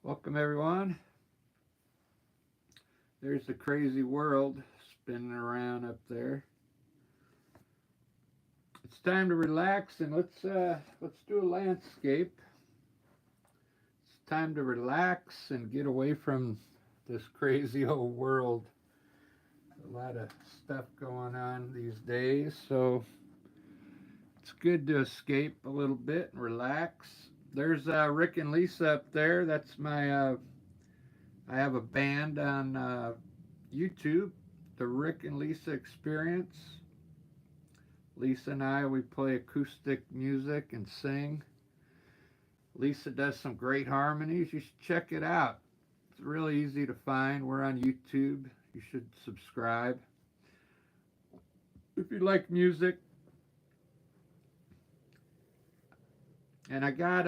Welcome everyone. There's the crazy world spinning around up there. It's time to relax and let's do a landscape. It's time to relax and get away from this crazy old world. A lot of stuff going on these days, so it's good to escape a little bit and relax. There's Rick and Lisa up there. That's my I have a band on YouTube, the Rick and Lisa Experience. Lisa and we play acoustic music and sing. Lisa does some great harmonies. You should check it out. It's really easy to find. We're on YouTube. You should subscribe. If you like music. And I got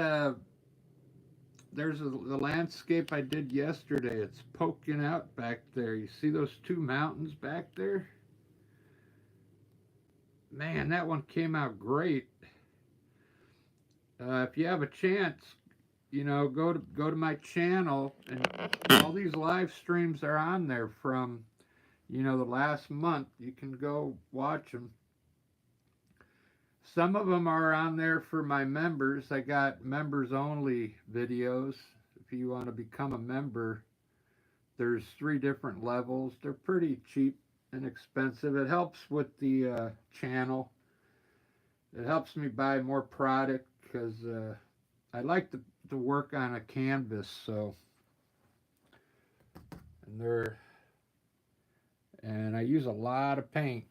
the landscape I did yesterday. It's poking out back there. You see those two mountains back there? Man, that one came out great. If you have a chance, go to my channel, and all these live streams are on there from, the last month. You can go watch them. Some of them are on there for my members. I got members only videos. If you want to become a member, there's 3 different levels. They're pretty cheap and expensive. It helps with the channel. It helps me buy more product because I like to work on a canvas. So, and I use a lot of paint.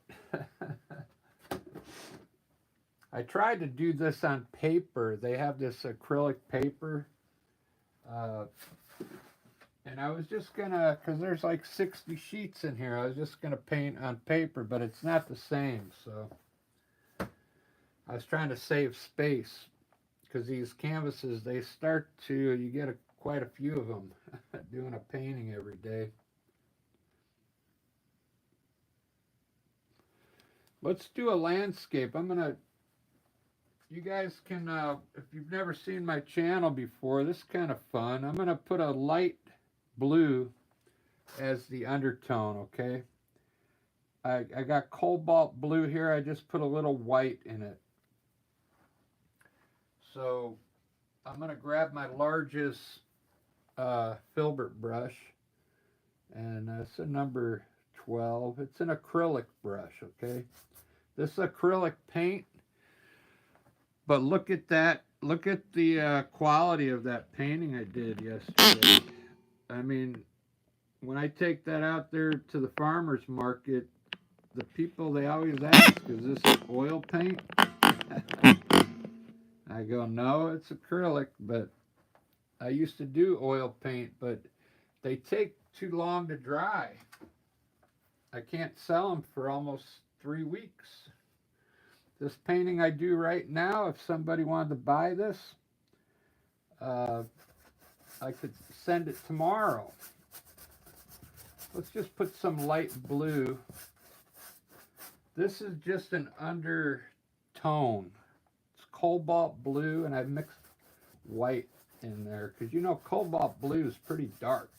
I tried to do this on paper. They have this acrylic paper. And I was just gonna, because there's like 60 sheets in here, I was just gonna paint on paper, but it's not the same. So I was trying to save space, because these canvases, they start to, you get quite a few of them doing a painting every day. Let's do a landscape. You guys can, if you've never seen my channel before, this is kind of fun. I'm going to put a light blue as the undertone, okay? I got cobalt blue here. I just put a little white in it. So I'm going to grab my largest filbert brush, and it's a number 12. It's an acrylic brush, okay? This is acrylic paint. But look at that. Look at the quality of that painting I did yesterday. I mean, when I take that out there to the farmer's market, the people, they always ask, is this oil paint? I go, no, it's acrylic, but I used to do oil paint, but they take too long to dry. I can't sell them for almost 3 weeks. This painting I do right now, if somebody wanted to buy this, I could send it tomorrow. Let's just put some light blue. This is just an undertone. It's cobalt blue, and I mixed white in there, because cobalt blue is pretty dark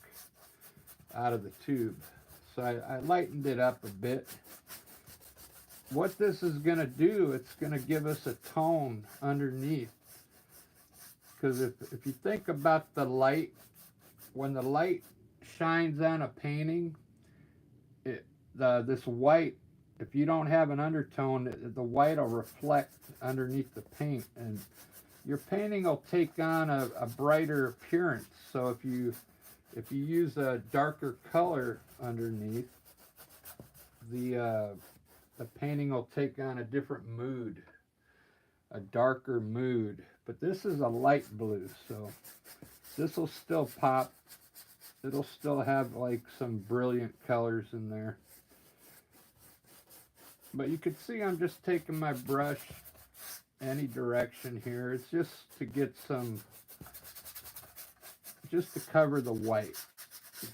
out of the tube. So I lightened it up a bit. What this is going to do, it's going to give us a tone underneath. Because if you think about the light, when the light shines on a painting, this white, if you don't have an undertone, the white will reflect underneath the paint, and your painting will take on a brighter appearance. So if you use a darker color underneath, the painting will take on a different mood, a darker mood. But this is a light blue, so this will still pop. It'll still have like some brilliant colors in there. But you can see I'm just taking my brush any direction here. It's just to get some, just to cover the white,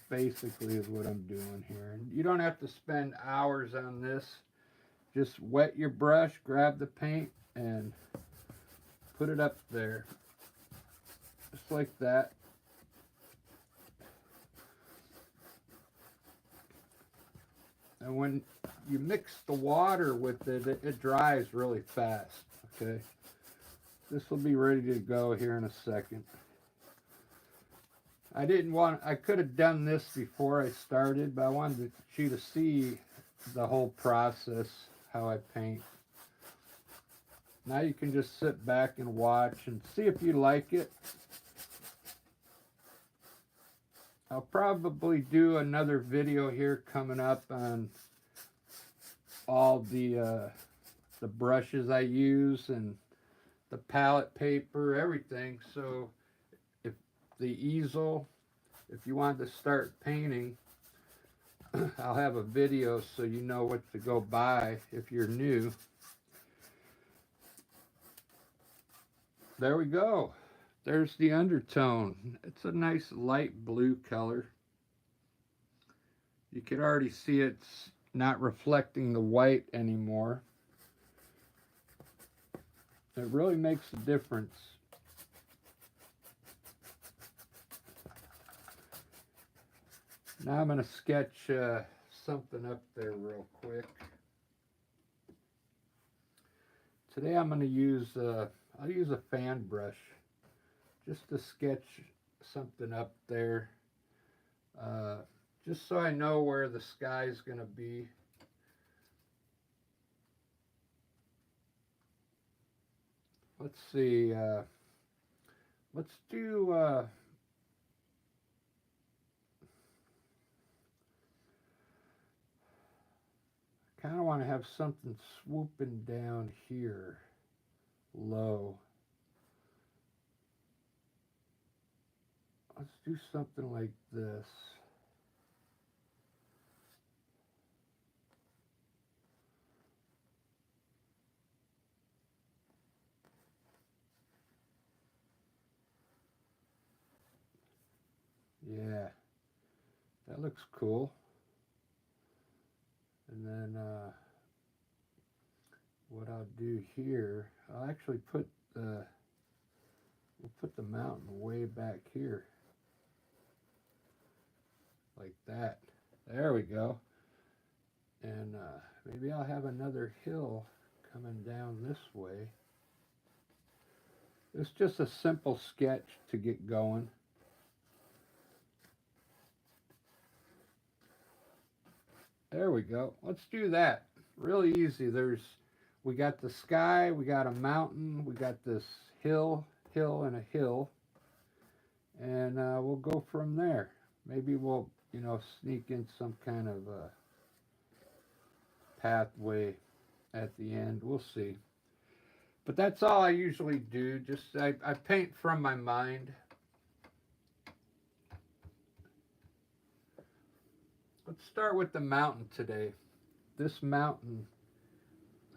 basically is what I'm doing here. And you don't have to spend hours on this. Just wet your brush, grab the paint, and put it up there. Just like that. And when you mix the water with it, it dries really fast, okay? This will be ready to go here in a second. I could have done this before I started, but I wanted you to see the whole process, how I paint. Now you can just sit back and watch and see if you like it. I'll probably do another video here coming up on all the brushes I use and the palette paper, everything. So if the easel, if you want to start painting, I'll have a video so you know what to go buy if you're new. There we go. There's the undertone. It's a nice light blue color. You can already see it's not reflecting the white anymore. It really makes a difference. Now I'm going to sketch something up there real quick. Today I'm going to use, I'll use a fan brush just to sketch something up there. Just so I know where the sky is going to be. Let's see, let's do, kind of want to have something swooping down here, low. Let's do something like this. Yeah, that looks cool. And then what I'll do here, I'll actually put the, we'll put the mountain way back here. Like that. There we go. And maybe I'll have another hill coming down this way. It's just a simple sketch to get going. There we go. Let's do that. Really easy. We got the sky, we got a mountain, we got this hill, and a hill. And we'll go from there. Maybe we'll, sneak in some kind of pathway at the end. We'll see. But that's all I usually do. Just I paint from my mind. Let's start with the mountain today. This mountain,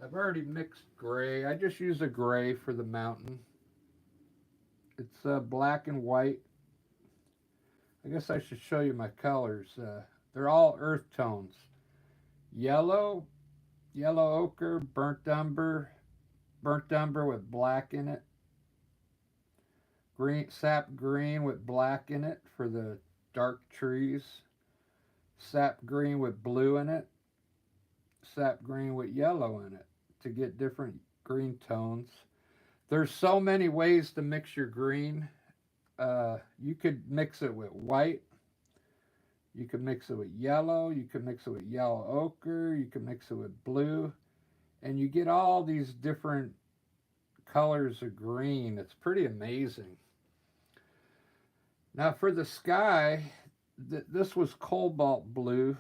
I've already mixed gray. I just use a gray for the mountain. It's black and white. I guess I should show you my colors. They're all earth tones. Yellow, yellow ochre, burnt umber with black in it. Green, sap green with black in it for the dark trees. Sap green with blue in it. Sap green with yellow in it to get different green tones. There's so many ways to mix your green. You could mix it with white. You could mix it with yellow. You could mix it with yellow ochre. You could mix it with blue. And you get all these different colors of green. It's pretty amazing. Now for the sky, this was cobalt blue.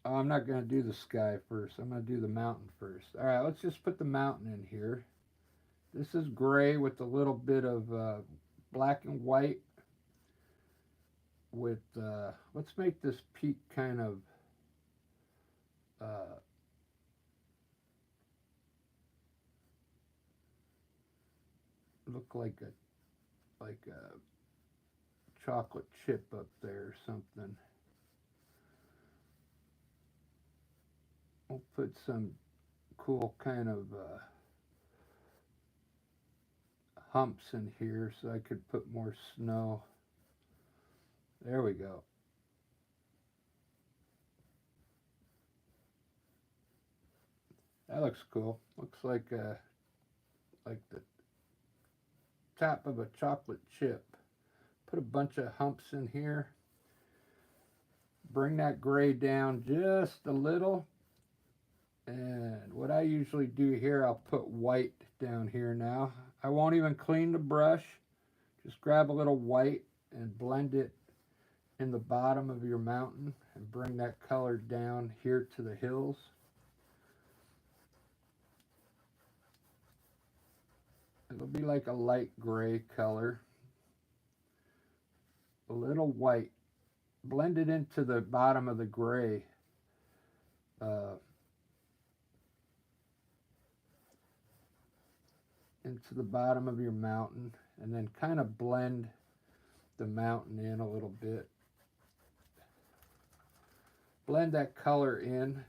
Oh, I'm not going to do the sky first. I'm going to do the mountain first. All right, let's just put the mountain in here. This is gray with a little bit of black and white. With let's make this peak kind of look like a chocolate chip up there or something. We'll put some cool kind of humps in here so I could put more snow. There we go. That looks cool. Looks like the top of a chocolate chip. Put a bunch of humps in here. Bring that gray down just a little. And what I usually do here, I'll put white down here now. I won't even clean the brush. Just grab a little white and blend it in the bottom of your mountain and bring that color down here to the hills. It'll be like a light gray color. A little white. Blend it into the bottom of the gray. Into the bottom of your mountain, and then kind of blend the mountain in a little bit. Blend that color in.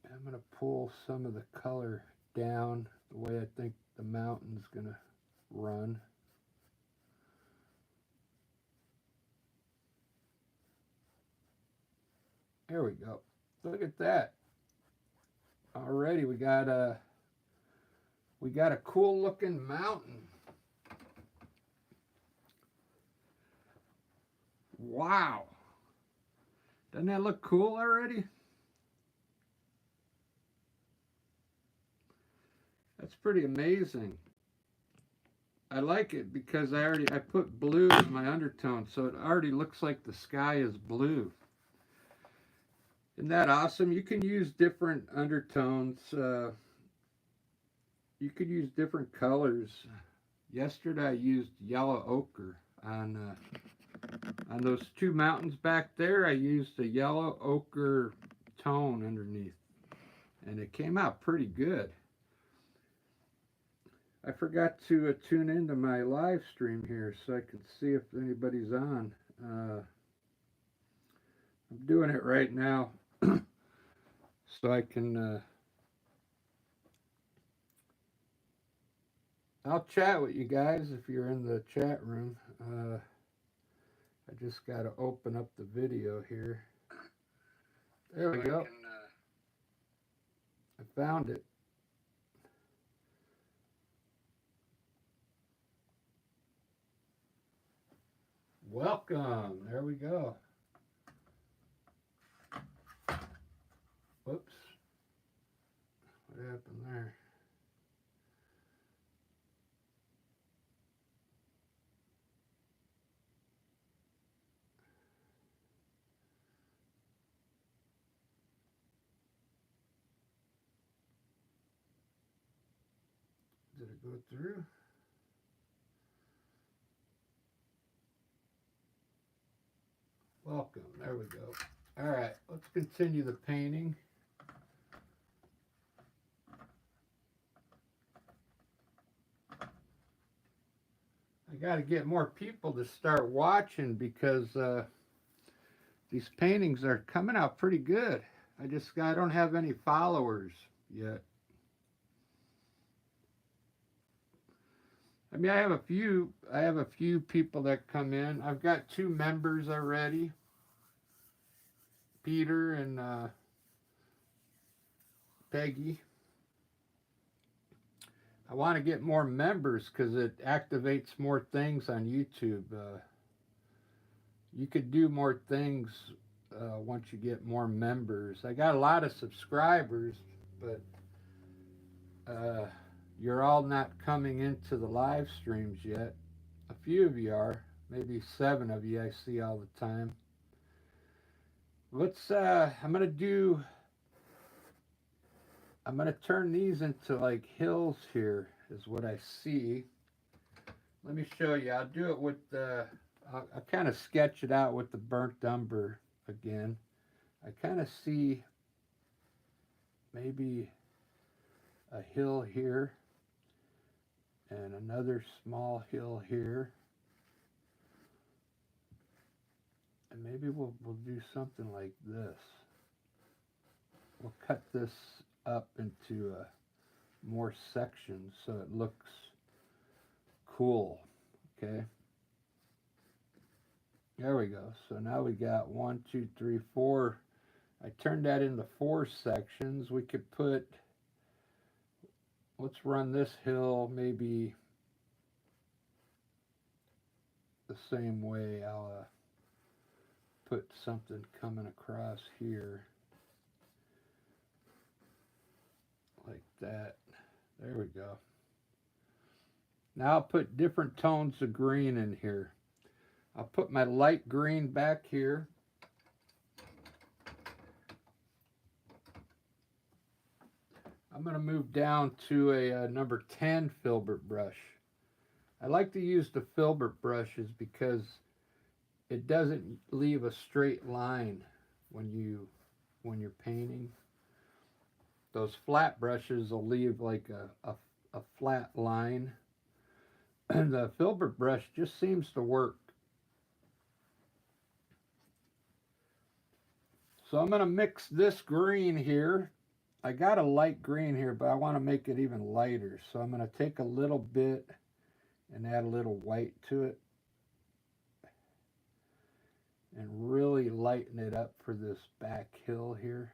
I'm going to pull some of the color down the way I think the mountain's going to run. There we go. Look at that. Already we got a cool looking mountain. Wow. Doesn't that look cool already? That's pretty amazing. I like it because I put blue as my undertone, so it already looks like the sky is blue. Isn't that awesome? You can use different undertones. You could use different colors. Yesterday I used yellow ochre on those two mountains back there. I used a yellow ochre tone underneath, and it came out pretty good. I forgot to tune into my live stream here so I can see if anybody's on. I'm doing it right now so I can I'll chat with you guys if you're in the chat room. I just got to open up the video here. There we go. I found it. Welcome. There we go. Whoops. What happened there? Did it go through? Welcome. There we go. All right, let's continue the painting. I got to get more people to start watching because these paintings are coming out pretty good. I don't have any followers yet. I mean, I have a few people that come in. I've got 2 members already, Peter and Peggy. I want to get more members because it activates more things on YouTube. You could do more things once you get more members. I got a lot of subscribers, but you're all not coming into the live streams yet. A few of you are, maybe 7 of you I see all the time. I'm gonna turn these into like hills here is what I see. Let me show you. I'll do it with I'll kind of sketch it out with the burnt umber again. I kind of see maybe a hill here and another small hill here. And maybe we'll do something like this. We'll cut this up into more sections so it looks cool, okay? There we go. So now we got 1, 2, 3, 4. I turned that into 4 sections. We could put, let's run this hill maybe the same way. I'll put something coming across here like that. There we go. Now I'll put different tones of green in here. I'll put my light green back here. I'm going to move down to a number 10 filbert brush. I like to use the filbert brushes because it doesn't leave a straight line when you're painting. Those flat brushes will leave like a flat line. And the filbert brush just seems to work. So I'm going to mix this green here. I got a light green here, but I want to make it even lighter. So I'm going to take a little bit and add a little white to it. And really lighten it up for this back hill here.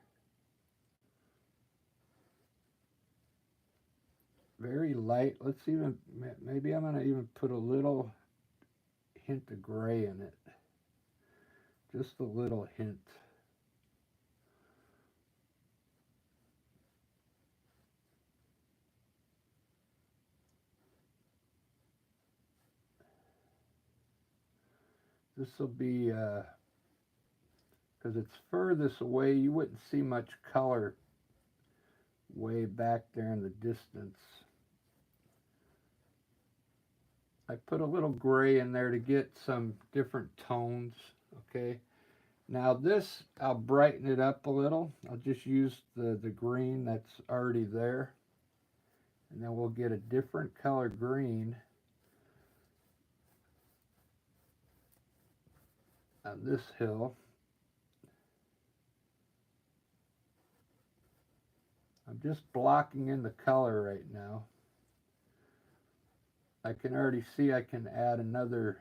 Very light. Let's even, maybe I'm going to even put a little hint of gray in it. Just a little hint. This will be, because it's furthest away, you wouldn't see much color way back there in the distance. I put a little gray in there to get some different tones, okay? Now this, I'll brighten it up a little. I'll just use the green that's already there. And then we'll get a different color green on this hill. I'm just blocking in the color right now. I can already see I can add another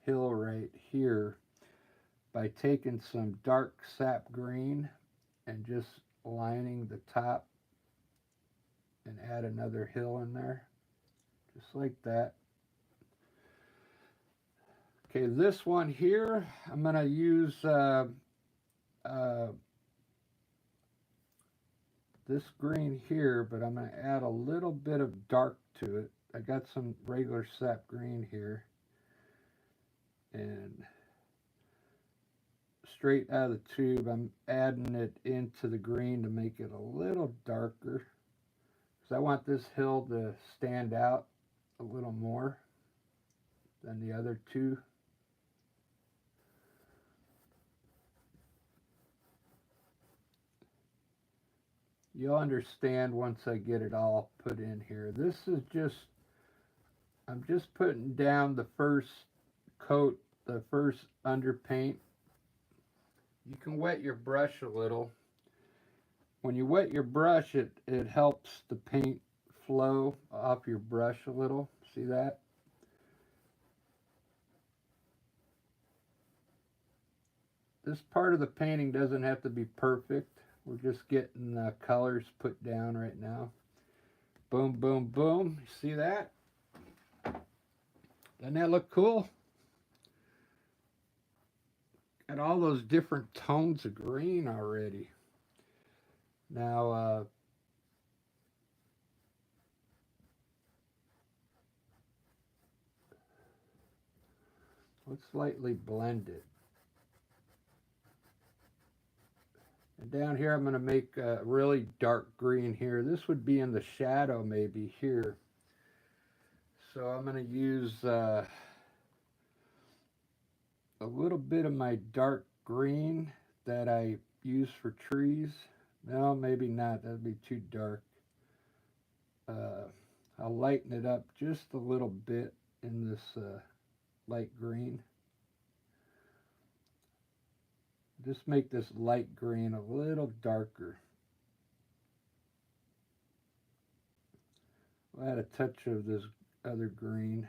hill right here by taking some dark sap green and just lining the top and add another hill in there, just like that. Okay, this one here, I'm going to use this green here, but I'm going to add a little bit of dark to it. I got some regular sap green here, and straight out of the tube, I'm adding it into the green to make it a little darker, because I want this hill to stand out a little more than the other two. You'll understand once I get it all put in here. This is just, I'm just putting down the first coat, the first underpaint. You can wet your brush a little. When you wet your brush, it helps the paint flow off your brush a little. See that? This part of the painting doesn't have to be perfect. We're just getting the colors put down right now. Boom, boom, boom. See that? Doesn't that look cool? Got all those different tones of green already. Now, let's lightly blend it. And down here, I'm going to make a really dark green here. This would be in the shadow maybe here. So I'm going to use a little bit of my dark green that I use for trees. No, maybe not. That would be too dark. I'll lighten it up just a little bit in this light green. Just make this light green a little darker. I'll add a touch of this other green.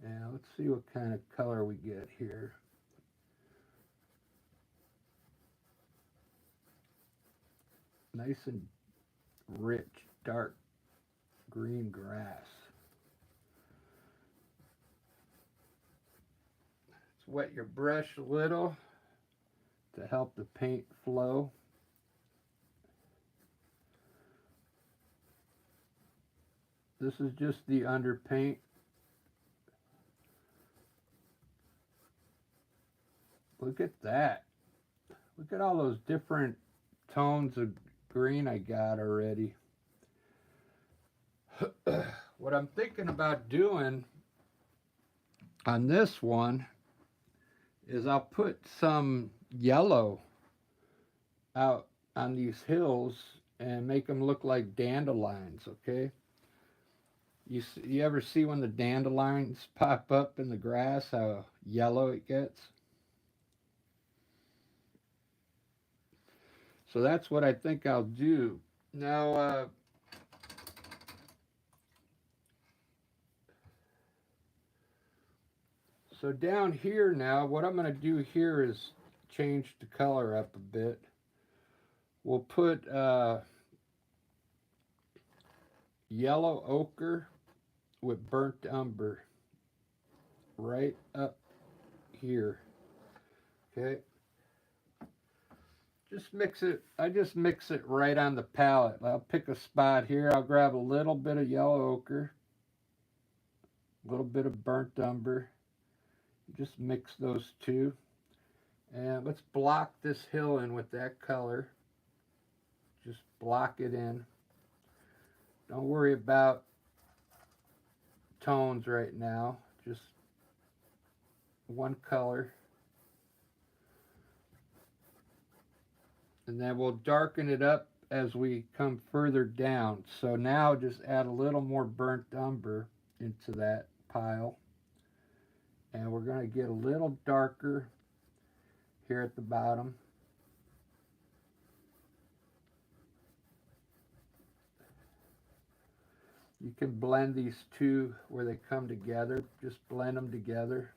And let's see what kind of color we get here. Nice and rich, dark green grass. Let's wet your brush a little to help the paint flow. This is just the underpaint. Look at that. Look at all those different tones of green I got already. What I'm thinking about doing on this one is I'll put some yellow out on these hills and make them look like dandelions, okay? You ever see when the dandelions pop up in the grass, how yellow it gets? So that's what I think I'll do. Now, so down here now, what I'm going to do here is change the color up a bit. We'll put yellow ochre with burnt umber right up here. Okay. Just mix it. I just mix it right on the palette. I'll pick a spot here. I'll grab a little bit of yellow ochre, a little bit of burnt umber. Just mix those two. And let's block this hill in with that color. Just block it in. Don't worry about tones right now. Just one color. And then we'll darken it up as we come further down. So now just add a little more burnt umber into that pile. And we're going to get a little darker here at the bottom. You can blend these two where they come together. Just blend them together.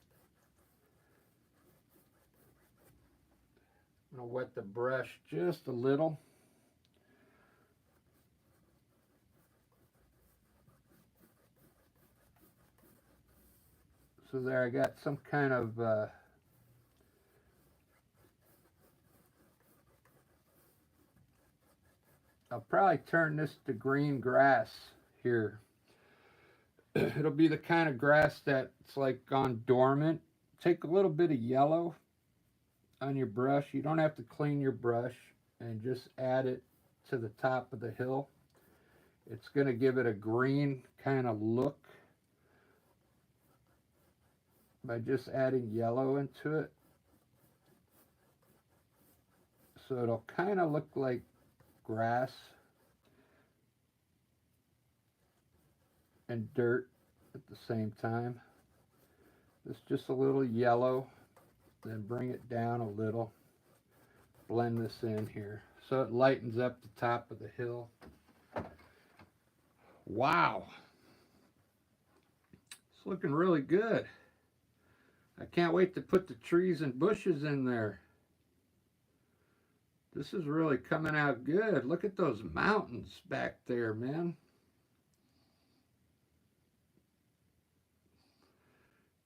I'm going to wet the brush just a little. So there I got some kind of I'll probably turn this to green grass here. It'll be the kind of grass that's like gone dormant. Take a little bit of yellow on your brush. You don't have to clean your brush, and just add it to the top of the hill. It's going to give it a green kind of look by just adding yellow into it. So it'll kind of look like grass and dirt at the same time. It's just a little yellow, then bring it down a little. Blend this in here so it lightens up the top of the hill. Wow, it's looking really good. I can't wait to put the trees and bushes in there. This is really coming out good. Look at those mountains back there, man.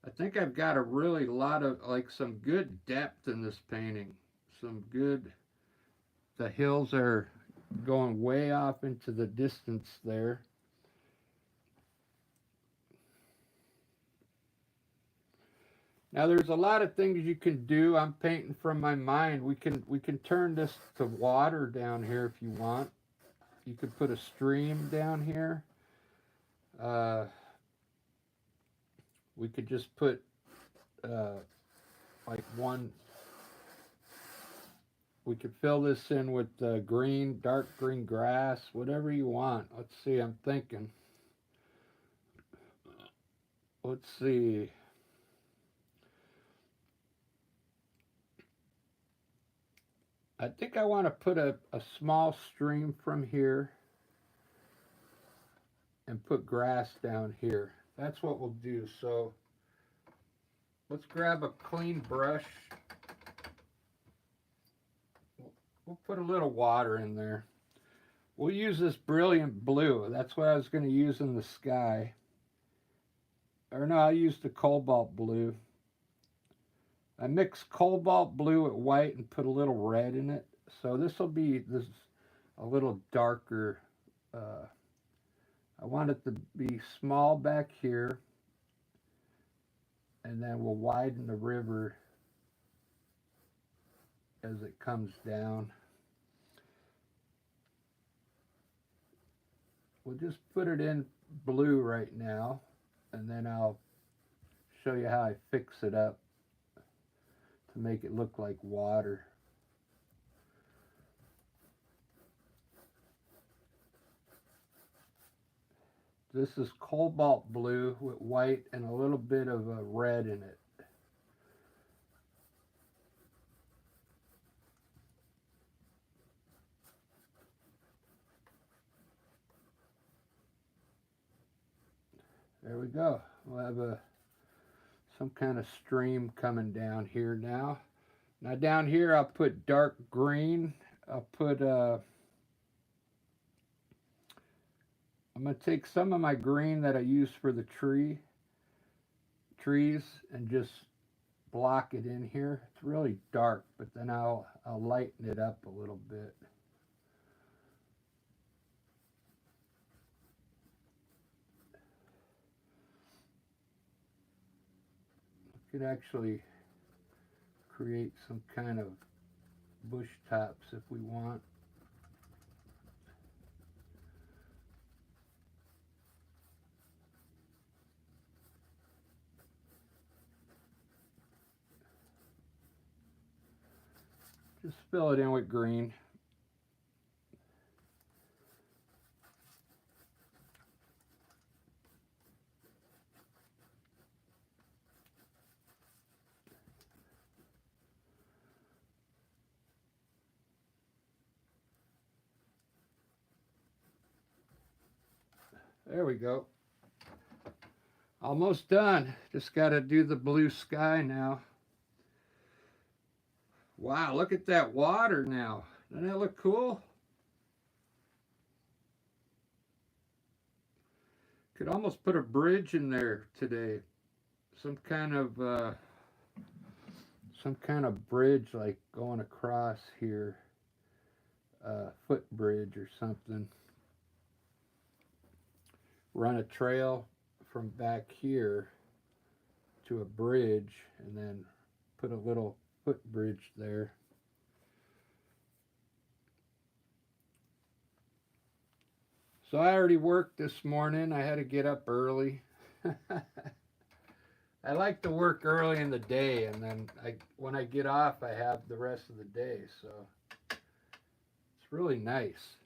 I think I've got a really lot of, like, some good depth in this painting. Some good, the hills are going way off into the distance there. Now there's a lot of things you can do. I'm painting from my mind. We can turn this to water down here if you want. You could put a stream down here. We could just put like one. We could fill this in with green, dark green grass, whatever you want. Let's see. I'm thinking. Let's see. I think I want to put a small stream from here and put grass down here. That's what we'll do. So let's grab a clean brush. We'll put a little water in there. We'll use this brilliant blue. That's what I was going to use in the sky. Or no, I used the cobalt blue. I mixed cobalt blue with white and put a little red in it. So this will be this a little darker. I want it to be small back here. And then we'll widen the river as it comes down. We'll just put it in blue right now, and then I'll show you how I fix it up to make it look like water. This is cobalt blue with white and a little bit of a red in it. There we go. We'll have some kind of stream coming down here now. Now down here I'll put dark green. I'll put I'm going to take some of my green that I use for the trees and just block it in here. It's really dark, but then I'll lighten it up a little bit. Could actually create some kind of bush tops if we want. Just fill it in with green. There we go. Almost done. Just got to do the blue sky now. Wow, look at that water now. Doesn't that look cool? Could almost put a bridge in there today. Some kind of bridge like going across here. Footbridge or something. Run a trail from back here to a bridge and then put a little footbridge there. So I already worked this morning. I had to get up early. I like to work early in the day, and then when I get off, I have the rest of the day. So it's really nice.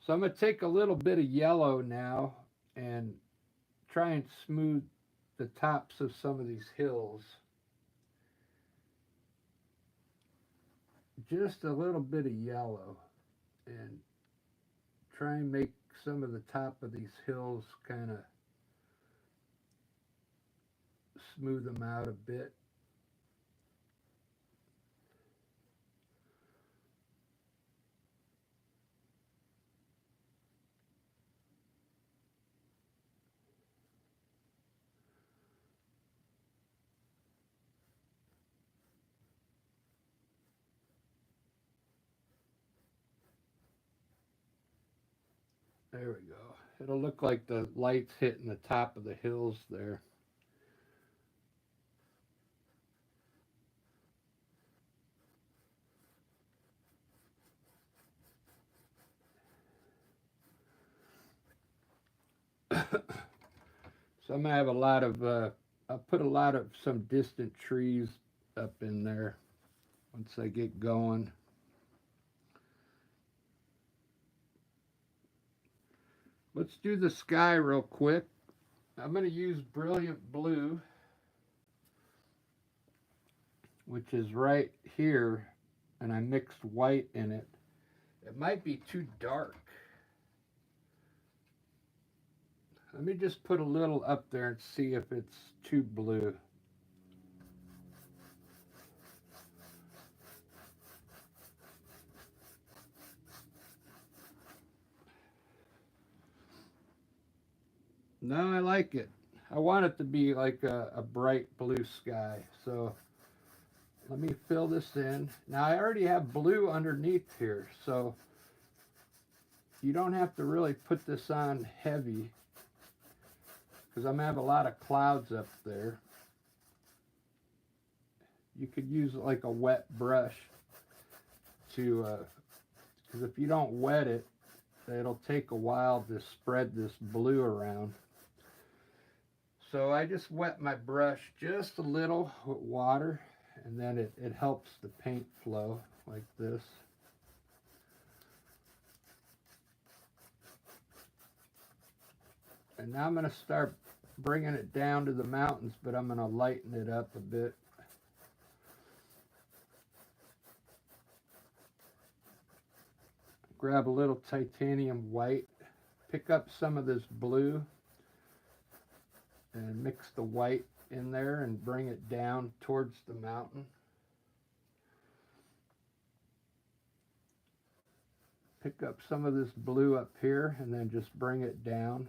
So I'm going to take a little bit of yellow now and try and smooth the tops of some of these hills. Just a little bit of yellow, and try and make some of the top of these hills kind of smooth them out a bit. There we go. It'll look like the light's hitting the top of the hills there. So I'm gonna have a lot of, I'll put a lot of some distant trees up in there once I get going. Let's do the sky real quick. I'm gonna use brilliant blue, which is right here, and I mixed white in it. It might be too dark. Let me just put a little up there and see if it's too blue. No, I like it. I want it to be like a bright blue sky. So let me fill this in. Now I already have blue underneath here, so you don't have to really put this on heavy because I'm going to have a lot of clouds up there. You could use like a wet brush to, because if you don't wet it, it'll take a while to spread this blue around. So I just wet my brush just a little with water, and then it helps the paint flow like this. And now I'm going to start bringing it down to the mountains, but I'm going to lighten it up a bit. Grab a little titanium white, pick up some of this blue, and mix the white in there and bring it down towards the mountain. Pick up some of this blue up here and then just bring it down.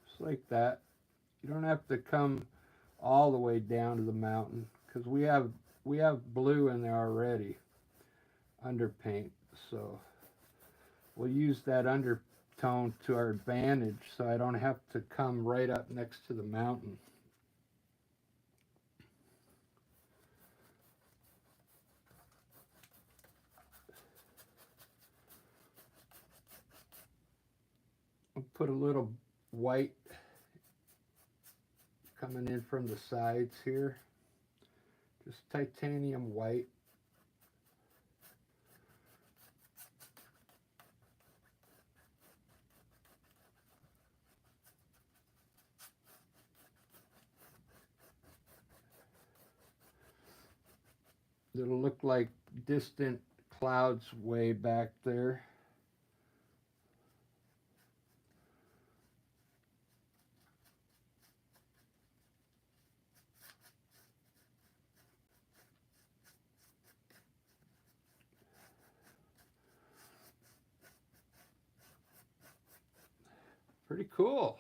Just like that. You don't have to come all the way down to the mountain because we have blue in there already, underpaint. So we'll use that undertone to our advantage so I don't have to come right up next to the mountain. I'll put a little white coming in from the sides here. Just titanium white. It'll look like distant clouds way back there. Pretty cool.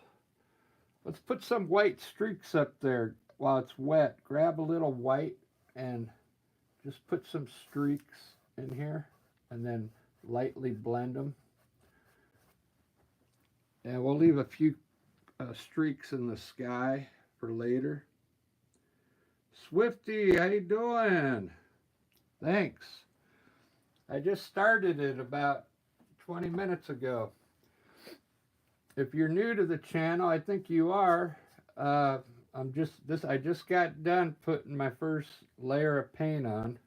Let's put some white streaks up there while it's wet. Grab a little white and just put some streaks in here and then lightly blend them. And we'll leave a few streaks in the sky for later. Swifty, how you doing? Thanks. I just started it about 20 minutes ago. If you're new to the channel, I think you are. I just got done putting my first layer of paint on.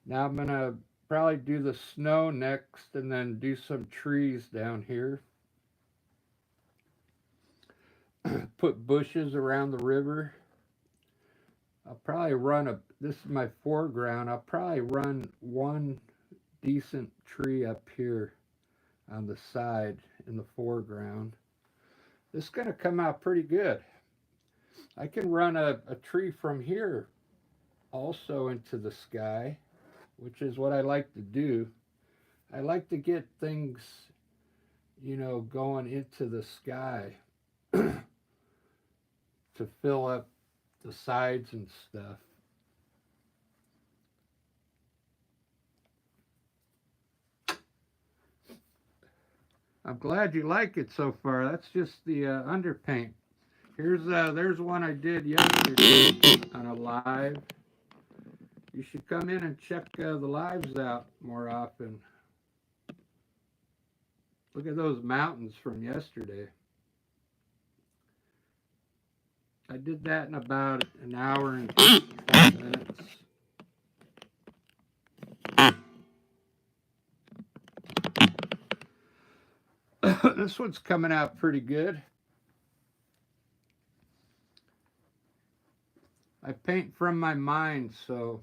Now I'm gonna probably do the snow next and then do some trees down here. Put bushes around the river. I'll probably run this is my foreground. I'll probably run one decent tree up here on the side in the foreground. This is going to come out pretty good. I can run a tree from here also into the sky, which is what I like to do. I like to get things, you know, going into the sky to fill up the sides and stuff. I'm glad you like it so far. That's just the underpaint. There's one I did yesterday on a live. You should come in and check the lives out more often. Look at those mountains from yesterday. I did that in about an hour and 5 minutes. This one's coming out pretty good. I paint from my mind, so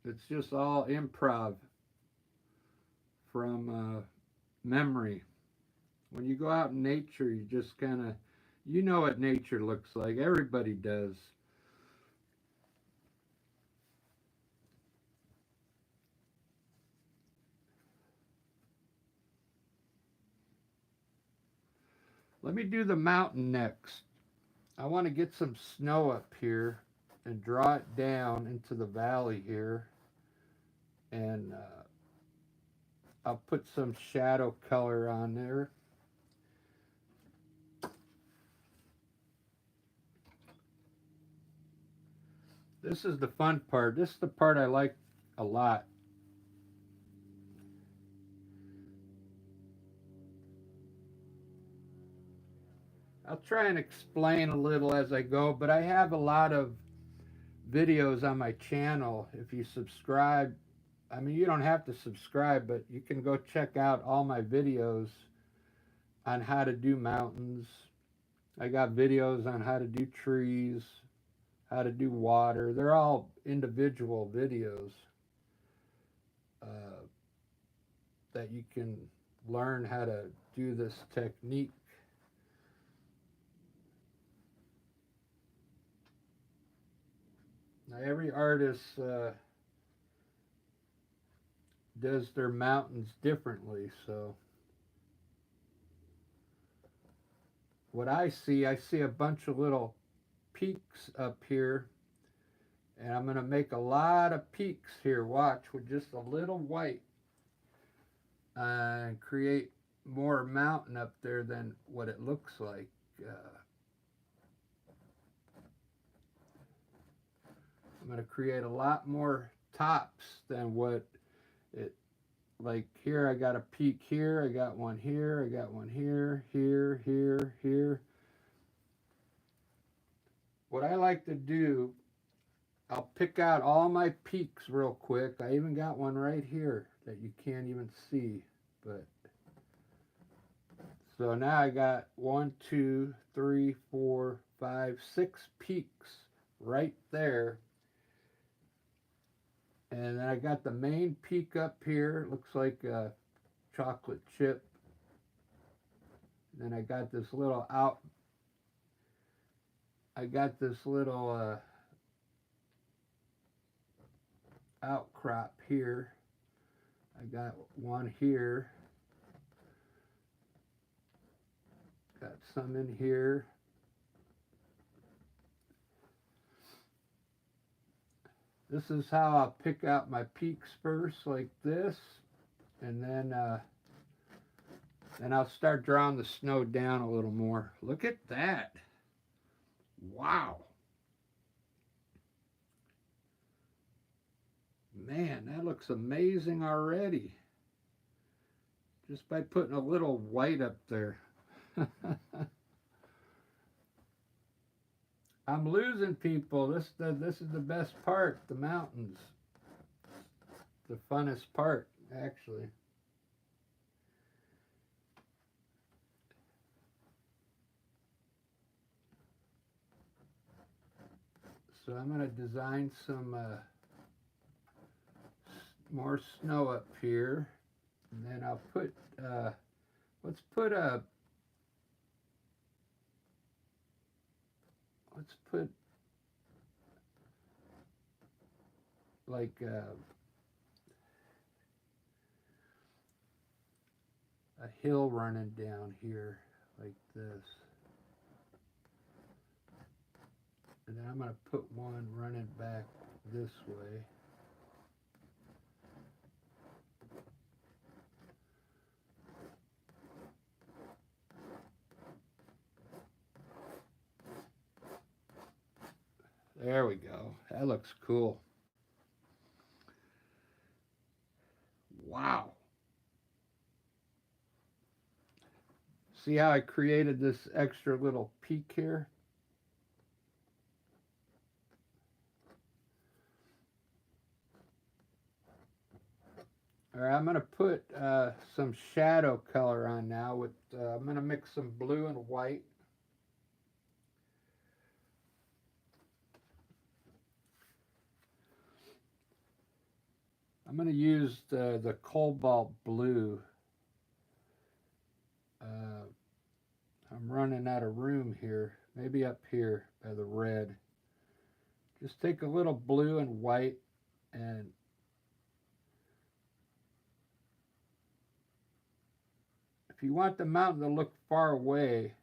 it's just all improv from memory. When you go out in nature, you just kind of, you know what nature looks like. Everybody does. Let me do the mountain next. I want to get some snow up here and draw it down into the valley here. And I'll put some shadow color on there. This is the fun part. This is the part I like a lot. I'll try and explain a little as I go, but I have a lot of videos on my channel. If you subscribe, I mean, you don't have to subscribe, but you can go check out all my videos on how to do mountains. I got videos on how to do trees, how to do water. They're all individual videos that you can learn how to do this technique. Now, every artist does their mountains differently, so what I see a bunch of little peaks up here, and I'm going to make a lot of peaks here, watch, with just a little white, and create more mountain up there than what it looks like. I'm going to create a lot more tops than what it, like here I got a peak here, I got one here, I got one here, here, here, here. What I like to do, I'll pick out all my peaks real quick. I even got one right here that you can't even see, but so now I got 1, 2, 3, 4, 5, 6 peaks right there. And then I got the main peak up here. It looks like a chocolate chip. Then I got this little outcrop here. I got one here. Got some in here. This is how I'll pick out my peaks first, like this, and then I'll start drawing the snow down a little more. Look at that. Wow. Man, that looks amazing already. Just by putting a little white up there. I'm losing people. This is the best part, the mountains. The funnest part, actually. So I'm going to design some more snow up here. And then I'll put, let's put like a hill running down here like this. And then I'm going to put one running back this way. There we go. That looks cool. Wow. See how I created this extra little peak here? All right, I'm going to put some shadow color on now. With I'm going to mix some blue and white. I'm going to use the cobalt blue. I'm running out of room here. Maybe up here by the red. Just take a little blue and white and if you want the mountain to look far away,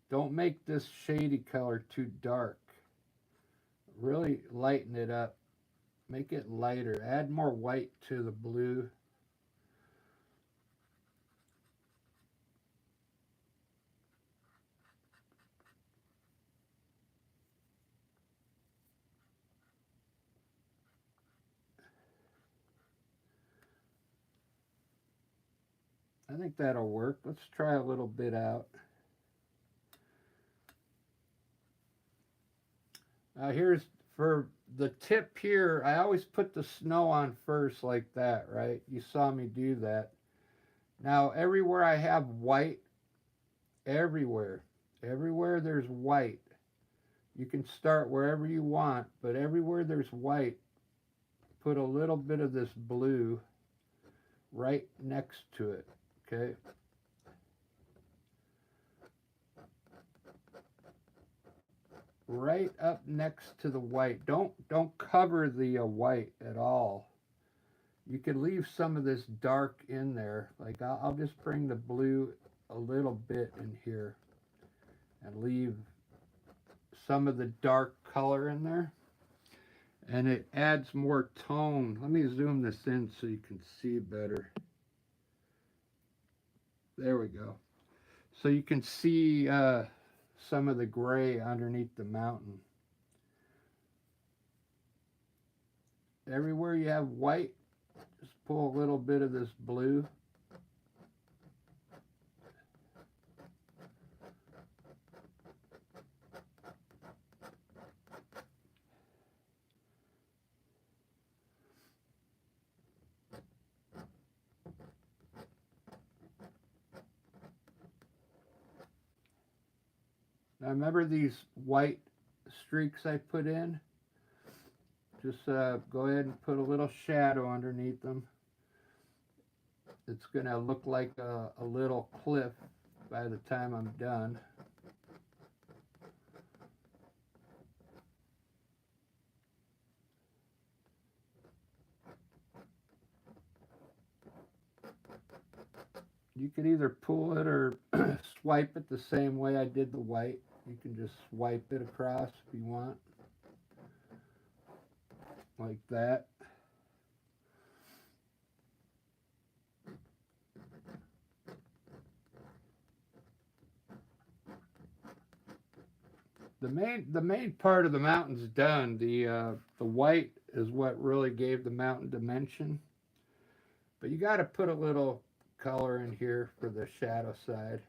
Don't make this shady color too dark. Really lighten it up. Make it lighter. Add more white to the blue. I think that'll work. Let's try a little bit out. Here's for the tip here. I always put the snow on first like that, right? You saw me do that. Now, everywhere I have white, everywhere there's white. You can start wherever you want, but everywhere there's white, put a little bit of this blue right next to it, okay? Right up next to the white. Don't cover the white at all. You can leave some of this dark in there. Like I'll just bring the blue a little bit in here and leave some of the dark color in there. And it adds more tone. Let me zoom this in so you can see better. There we go. So you can see some of the gray underneath the mountain. Everywhere you have white, just pull a little bit of this blue. Now remember these white streaks I put in? Just go ahead and put a little shadow underneath them. It's going to look like a little cliff by the time I'm done. You could either pull it or swipe it the same way I did the white. You can just swipe it across if you want. Like that. The main part of the mountain's done. The white is what really gave the mountain dimension. But you got to put a little color in here for the shadow side.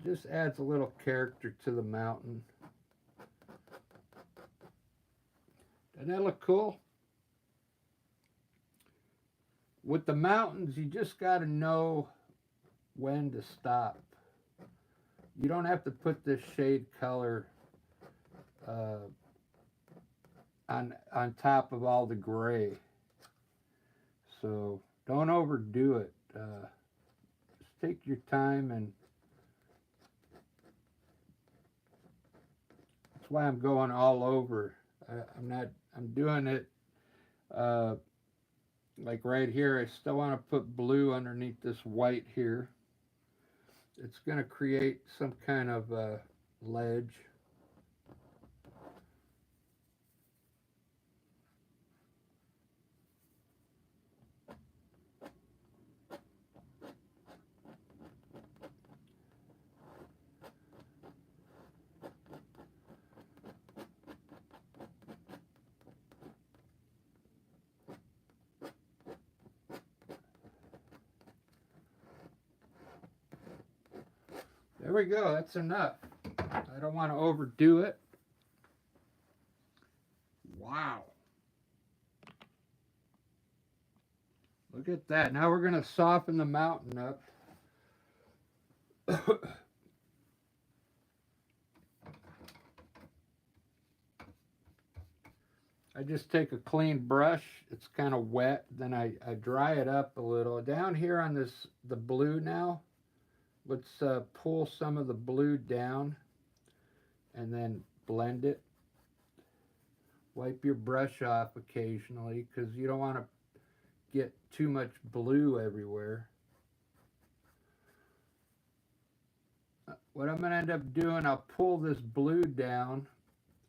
Just adds a little character to the mountain. Doesn't that look cool? With the mountains, you just got to know when to stop. You don't have to put this shade color on top of all the gray. So don't overdo it. Just take your time, and that's why I'm going all over. I'm doing it like right here. I still want to put blue underneath this white here. It's going to create some kind of ledge. There we go, that's enough. I don't want to overdo it. Wow. Look at that. Now we're going to soften the mountain up. I just take a clean brush. It's kind of wet. Then I dry it up a little. Down here on the blue now, let's pull some of the blue down and then blend it. Wipe your brush off occasionally because you don't want to get too much blue everywhere. What I'm going to end up doing, I'll pull this blue down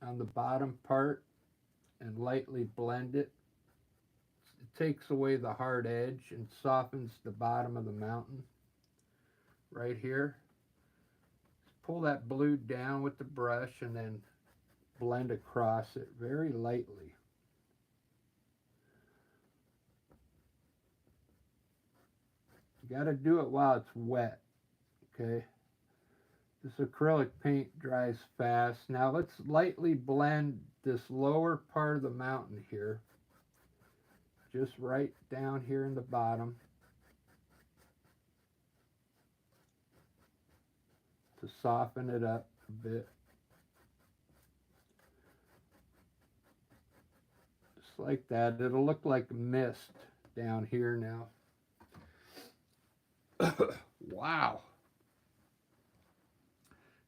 on the bottom part and lightly blend it. It takes away the hard edge and softens the bottom of the mountain right here. Just pull that blue down with the brush and then blend across it very lightly. You got to do it while it's wet, okay? This acrylic paint dries fast. Now let's lightly blend this lower part of the mountain here, just right down here in the bottom, to soften it up a bit. Just like that. It'll look like mist down here now. Wow.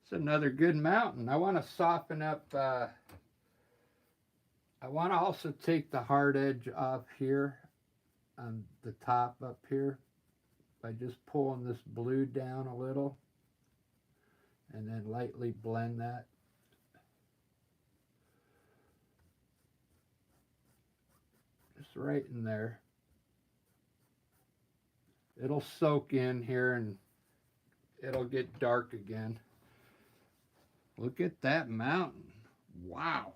It's another good mountain. I want to soften up. I want to also take the hard edge off here on the top up here by just pulling this blue down a little and then lightly blend that. Just right in there. It'll soak in here and it'll get dark again. Look at that mountain. Wow.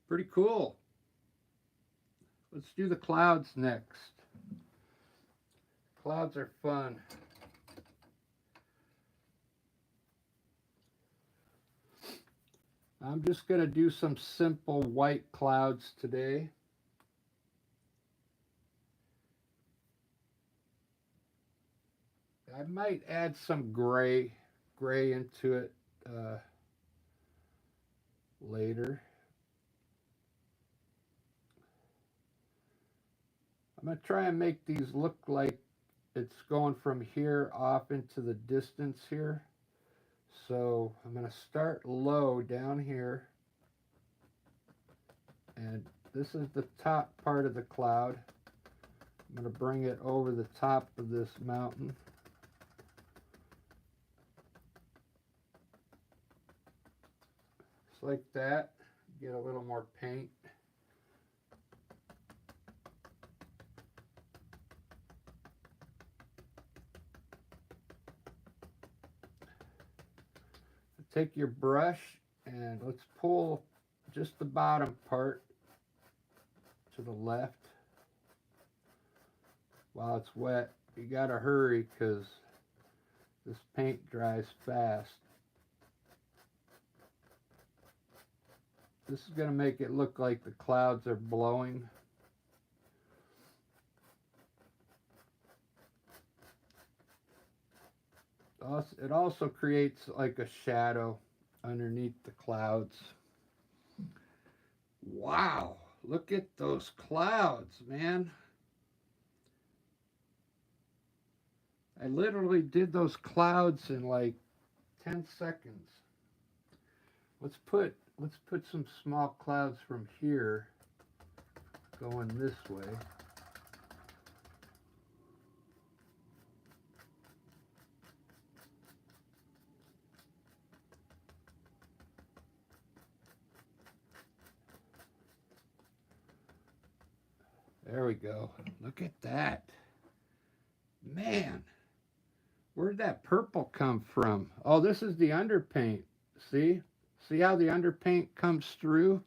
Pretty cool. Let's do the clouds next. Clouds are fun. I'm just going to do some simple white clouds today. I might add some gray into it later. I'm going to try and make these look like it's going from here off into the distance here. So I'm going to start low down here. And this is the top part of the cloud. I'm going to bring it over the top of this mountain. Just like that. Get a little more paint. Take your brush and let's pull just the bottom part to the left while it's wet. You gotta hurry because this paint dries fast. This is gonna make it look like the clouds are blowing. It also creates like a shadow underneath the clouds. Wow, look at those clouds, man. I literally did those clouds in like 10 seconds. Let's put some small clouds from here going this way. There we go. Look at that. Man, where'd that purple come from? Oh, this is the underpaint. See? See how the underpaint comes through?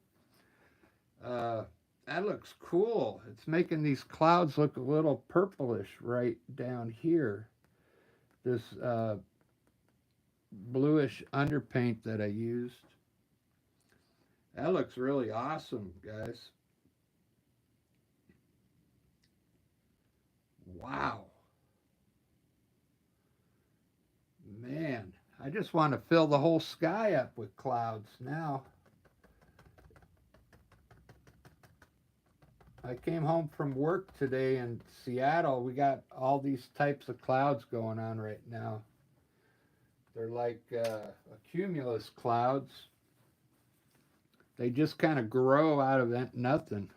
That looks cool. It's making these clouds look a little purplish right down here. This bluish underpaint that I used. That looks really awesome, guys. Wow. Man, I just want to fill the whole sky up with clouds now. I came home from work today in Seattle. We got all these types of clouds going on right now. They're like cumulus clouds. They just kind of grow out of nothing.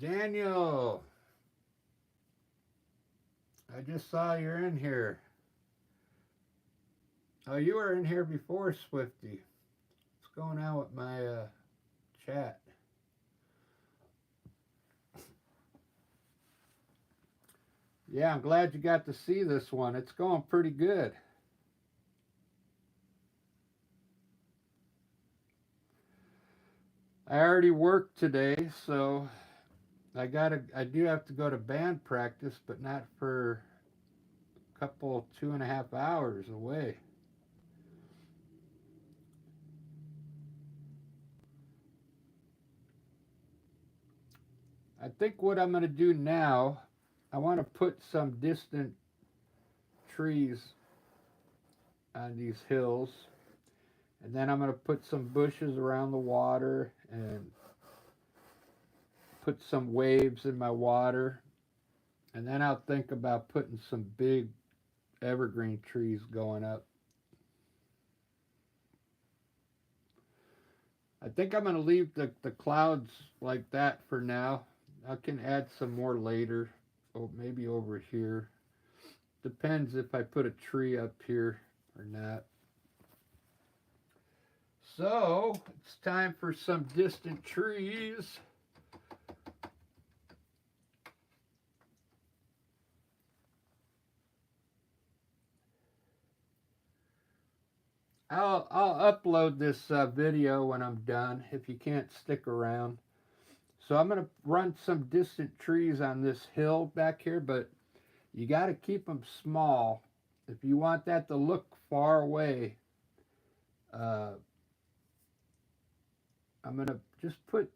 Daniel, I just saw you're in here. Oh, you were in here before, Swifty. What's going on with my chat? Yeah, I'm glad you got to see this one. It's going pretty good. I already worked today, so I do have to go to band practice, but not for a couple 2.5 hours away. I think what I'm going to do now, I want to put some distant trees on these hills, and then I'm going to put some bushes around the water and put some waves in my water, and then I'll think about putting some big evergreen trees going up. I think I'm going to leave the clouds like that for now. I can add some more later, maybe over here. Depends if I put a tree up here or not. So, it's time for some distant trees. I'll upload this video when I'm done if you can't stick around. So I'm going to run some distant trees on this hill back here, but you got to keep them small. If you want that to look far away, I'm going to just put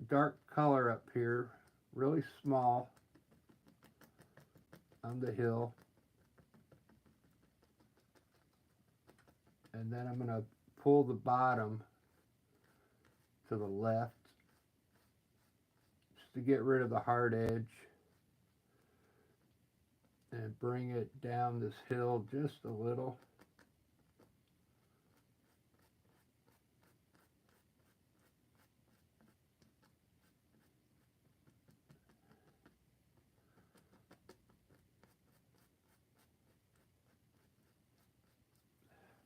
dark color up here, really small on the hill. And then I'm going to pull the bottom to the left just to get rid of the hard edge and bring it down this hill just a little.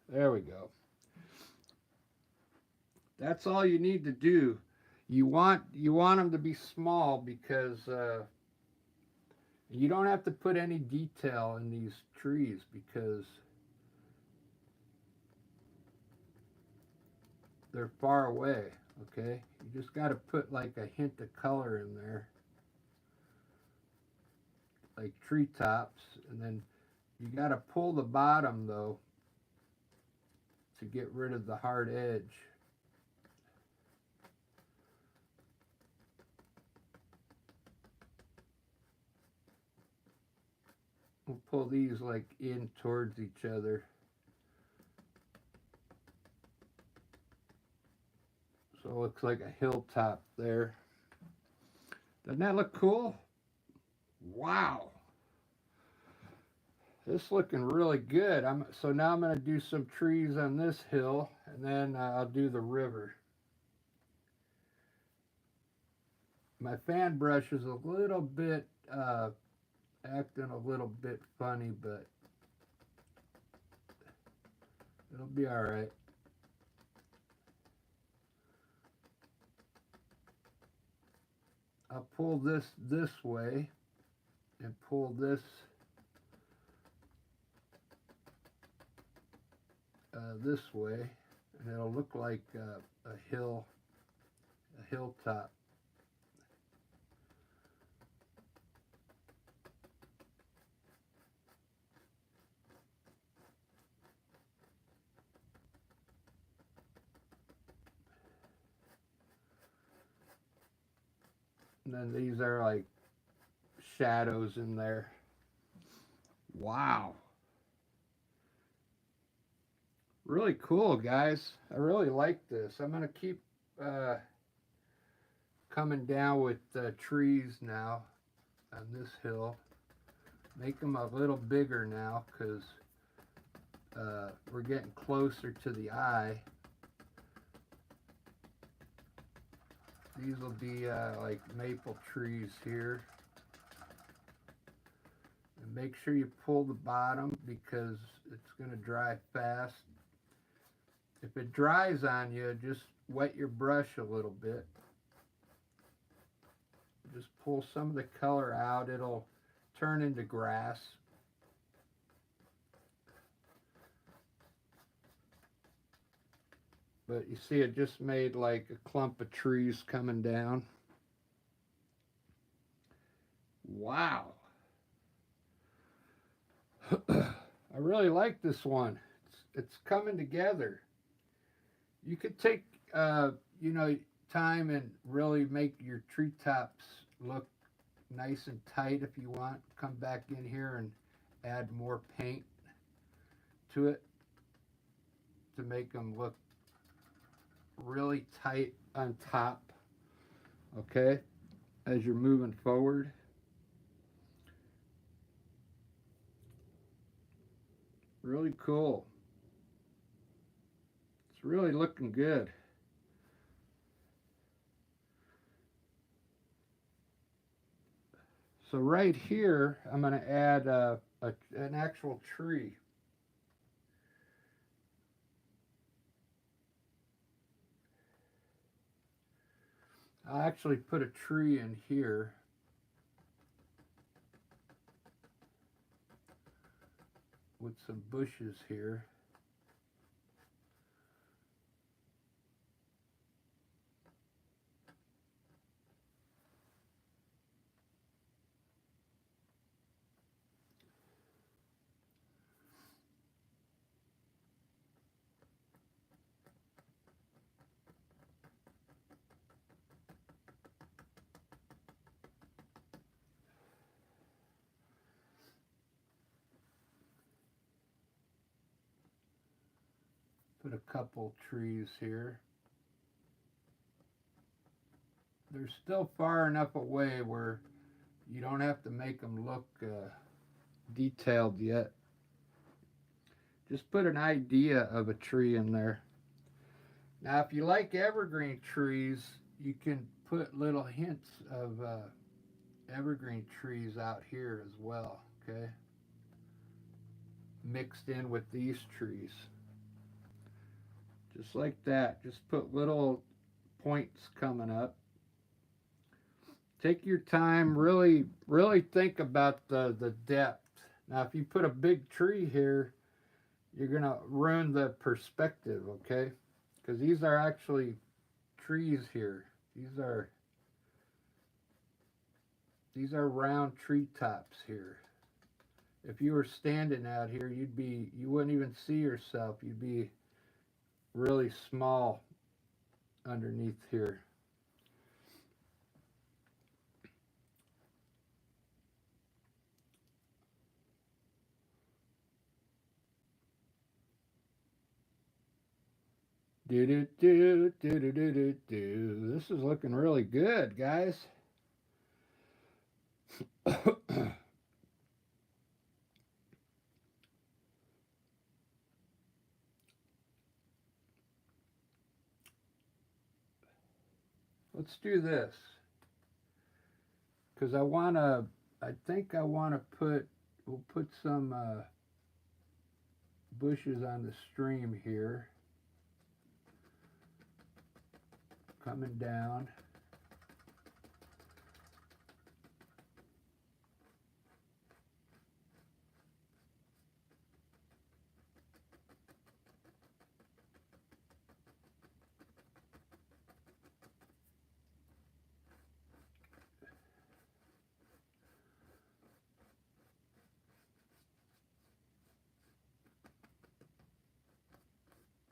There we go. That's all you need to do. You want them to be small because you don't have to put any detail in these trees because they're far away, okay? You just got to put like a hint of color in there, like treetops, and then you got to pull the bottom though to get rid of the hard edge. We'll pull these like in towards each other. So it looks like a hilltop there. Doesn't that look cool? Wow. This looking really good. So now I'm going to do some trees on this hill, and then I'll do the river. My fan brush is a little bit acting a little bit funny, but it'll be all right. I'll pull this way and pull this this way, and it'll look like a hilltop. And then these are like shadows in there. Wow. Really cool, guys. I really like this. I'm going to keep coming down with trees now on this hill. Make them a little bigger now because we're getting closer to the eye. These will be like maple trees here. And make sure you pull the bottom because it's going to dry fast. If it dries on you, just wet your brush a little bit. Just pull some of the color out. It'll turn into grass. But you see it just made like a clump of trees coming down. Wow. I really like this one. It's coming together. You could take, time and really make your treetops look nice and tight if you want. Come back in here and add more paint to it to make them look really tight on top, okay, as you're moving forward. Really cool. It's really looking good. So right here, I'm going to add an actual tree. I'll actually put a tree in here. With some bushes here. Put a couple trees here. They're still far enough away where you don't have to make them look detailed yet. Just put an idea of a tree in there. Now, if you like evergreen trees, you can put little hints of evergreen trees out here as well, okay? Mixed in with these trees. Just like that. Just put little points coming up. Take your time, really think about the depth. Now, if you put a big tree here, you're going to ruin the perspective, okay? Because these are actually trees here. These are round treetops here. If you were standing out here, you wouldn't even see yourself. You'd be really small underneath here. This is looking really good, guys. Let's do this. Because I think I want to we'll put some bushes on the stream here. Coming down.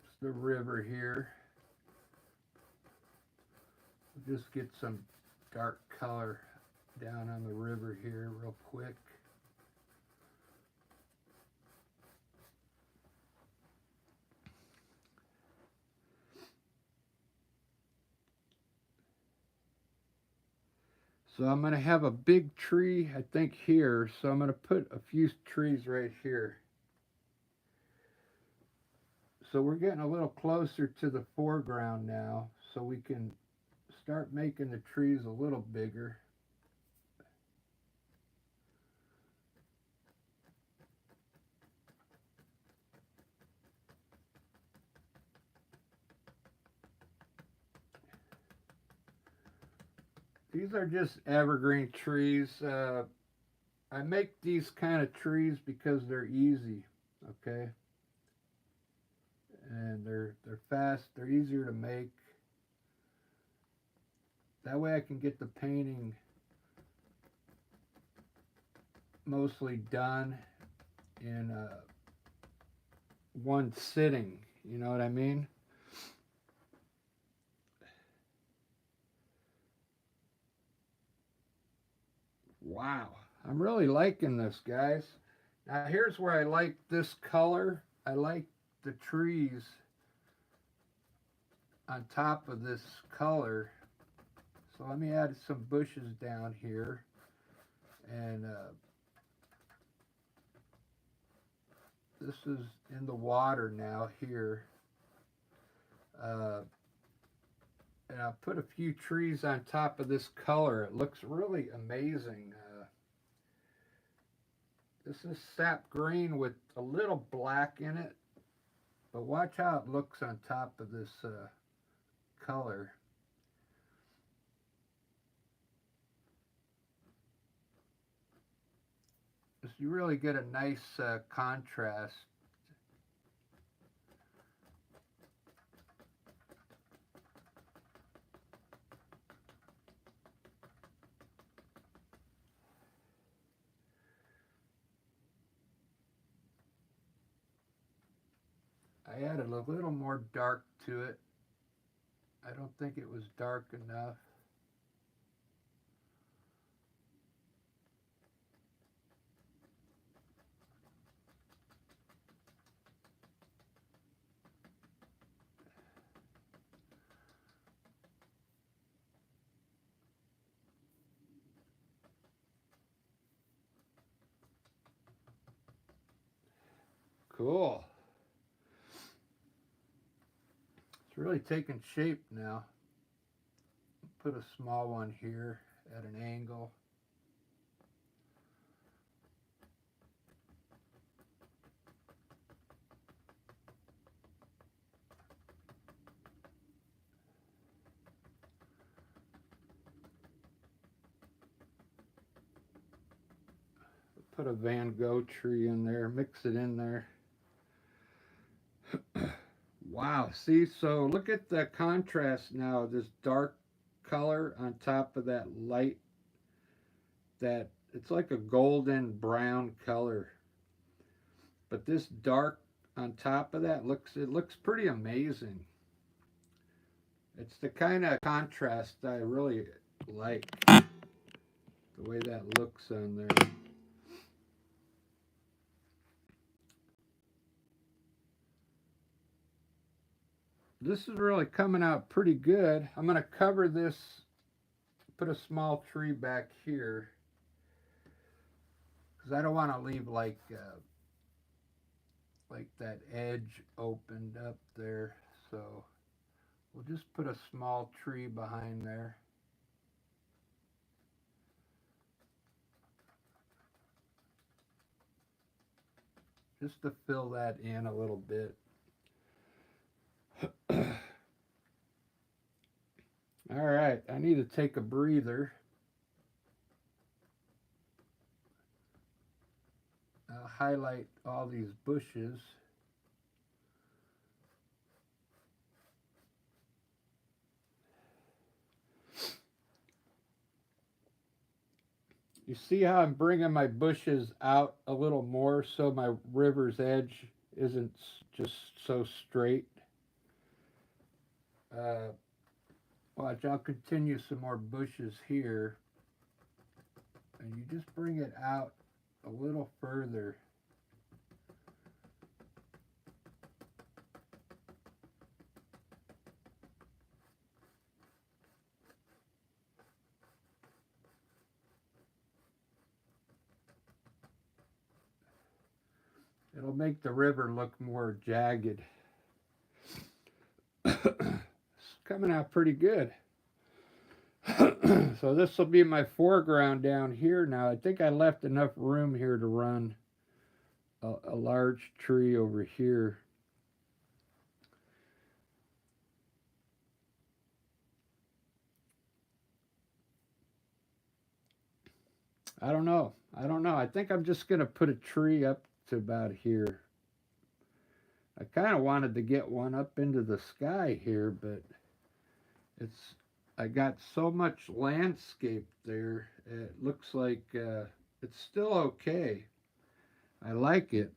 It's the river here. We'll just get some dark color down on the river here real quick. So I'm going to have a big tree, I think, here. So I'm going to put a few trees right here. So we're getting a little closer to the foreground now, so we can start making the trees a little bigger. These are just evergreen trees. I make these kind of trees because they're easy, okay? And they're fast, they're easier to make. That way I can get the painting mostly done in one sitting, you know what I mean? Wow, I'm really liking this, guys. Now here's where I like this color. I like the trees on top of this color. So let me add some bushes down here. And this is in the water now here. And I'll put a few trees on top of this color. It looks really amazing. This is sap green with a little black in it. But watch how it looks on top of this color. You really get a nice contrast. I added a little more dark to it. I don't think it was dark enough. Cool. It's really taking shape now. Put a small one here at an angle. Put a Van Gogh tree in there, mix it in there. Wow, see, so look at the contrast now, this dark color on top of that light, that it's like a golden brown color. But this dark on top of that looks pretty amazing. It's the kind of contrast I really like, the way that looks on there. This is really coming out pretty good. I'm going to cover this, put a small tree back here, because I don't want to leave like that edge opened up there. So we'll just put a small tree behind there. Just to fill that in a little bit. All right, I need to take a breather. I'll highlight all these bushes. You see how I'm bringing my bushes out a little more so my river's edge isn't just so straight. Watch, I'll continue some more bushes here. And you just bring it out a little further. It'll make the river look more jagged. It's coming out pretty good. So this will be my foreground down here now. I think I left enough room here to run a large tree over here. I don't know. I think I'm just going to put a tree up to about here. I kind of wanted to get one up into the sky here, but I got so much landscape there. It looks like it's still okay. I like it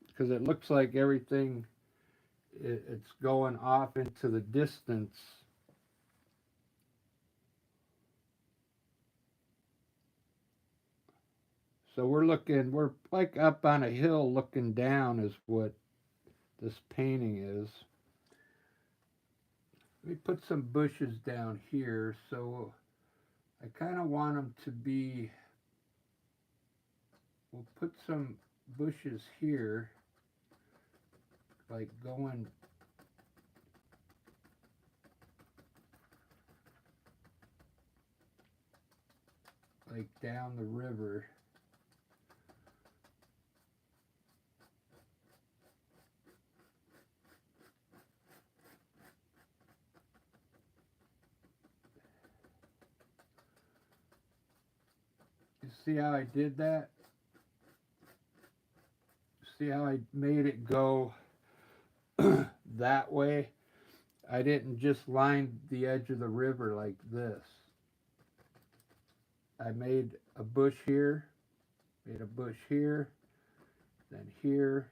because it looks like everything it's going off into the distance. So we're like up on a hill looking down is what this painting is. Let me put some bushes down here. So I kind of want them to be, we'll put some bushes here, like going like down the river. You see how I did that? See how I made it go that way? I didn't just line the edge of the river like this. I made a bush here, then here,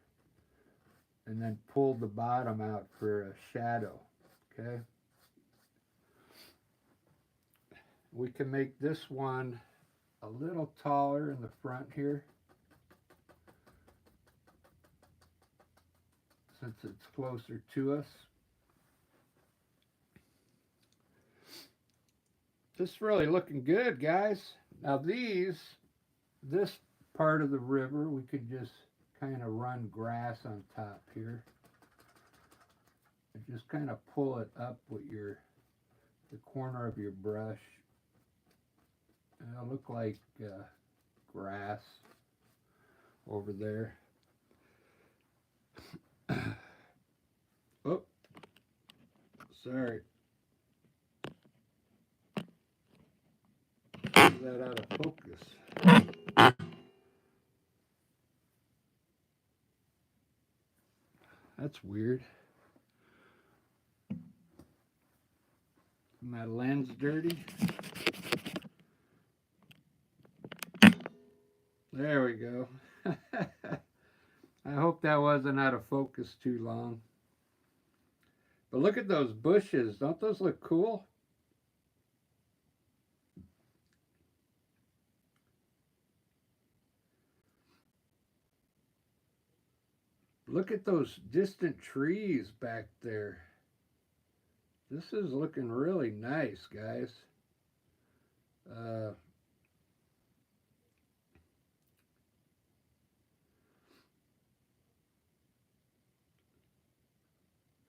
and then pulled the bottom out for a shadow, okay? We can make this one a little taller in the front here, since it's closer to us. This is really looking good, guys. Now this part of the river, we could just kind of run grass on top here. And just kind of pull it up with the corner of your brush. And it'll look like grass over there. Oh, sorry. Is that out of focus? That's weird. My lens dirty. There we go. I hope that wasn't out of focus too long. But look at those bushes. Don't those look cool? Look at those distant trees back there. This is looking really nice, guys.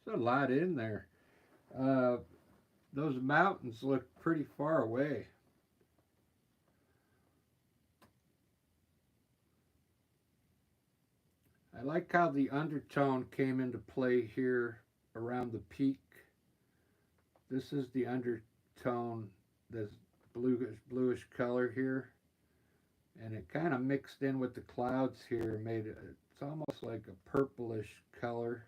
There's a lot in there. Those mountains look pretty far away. I like how the undertone came into play here around the peak. This is the undertone, this bluish color here. And it kind of mixed in with the clouds here, made it, it's almost like a purplish color.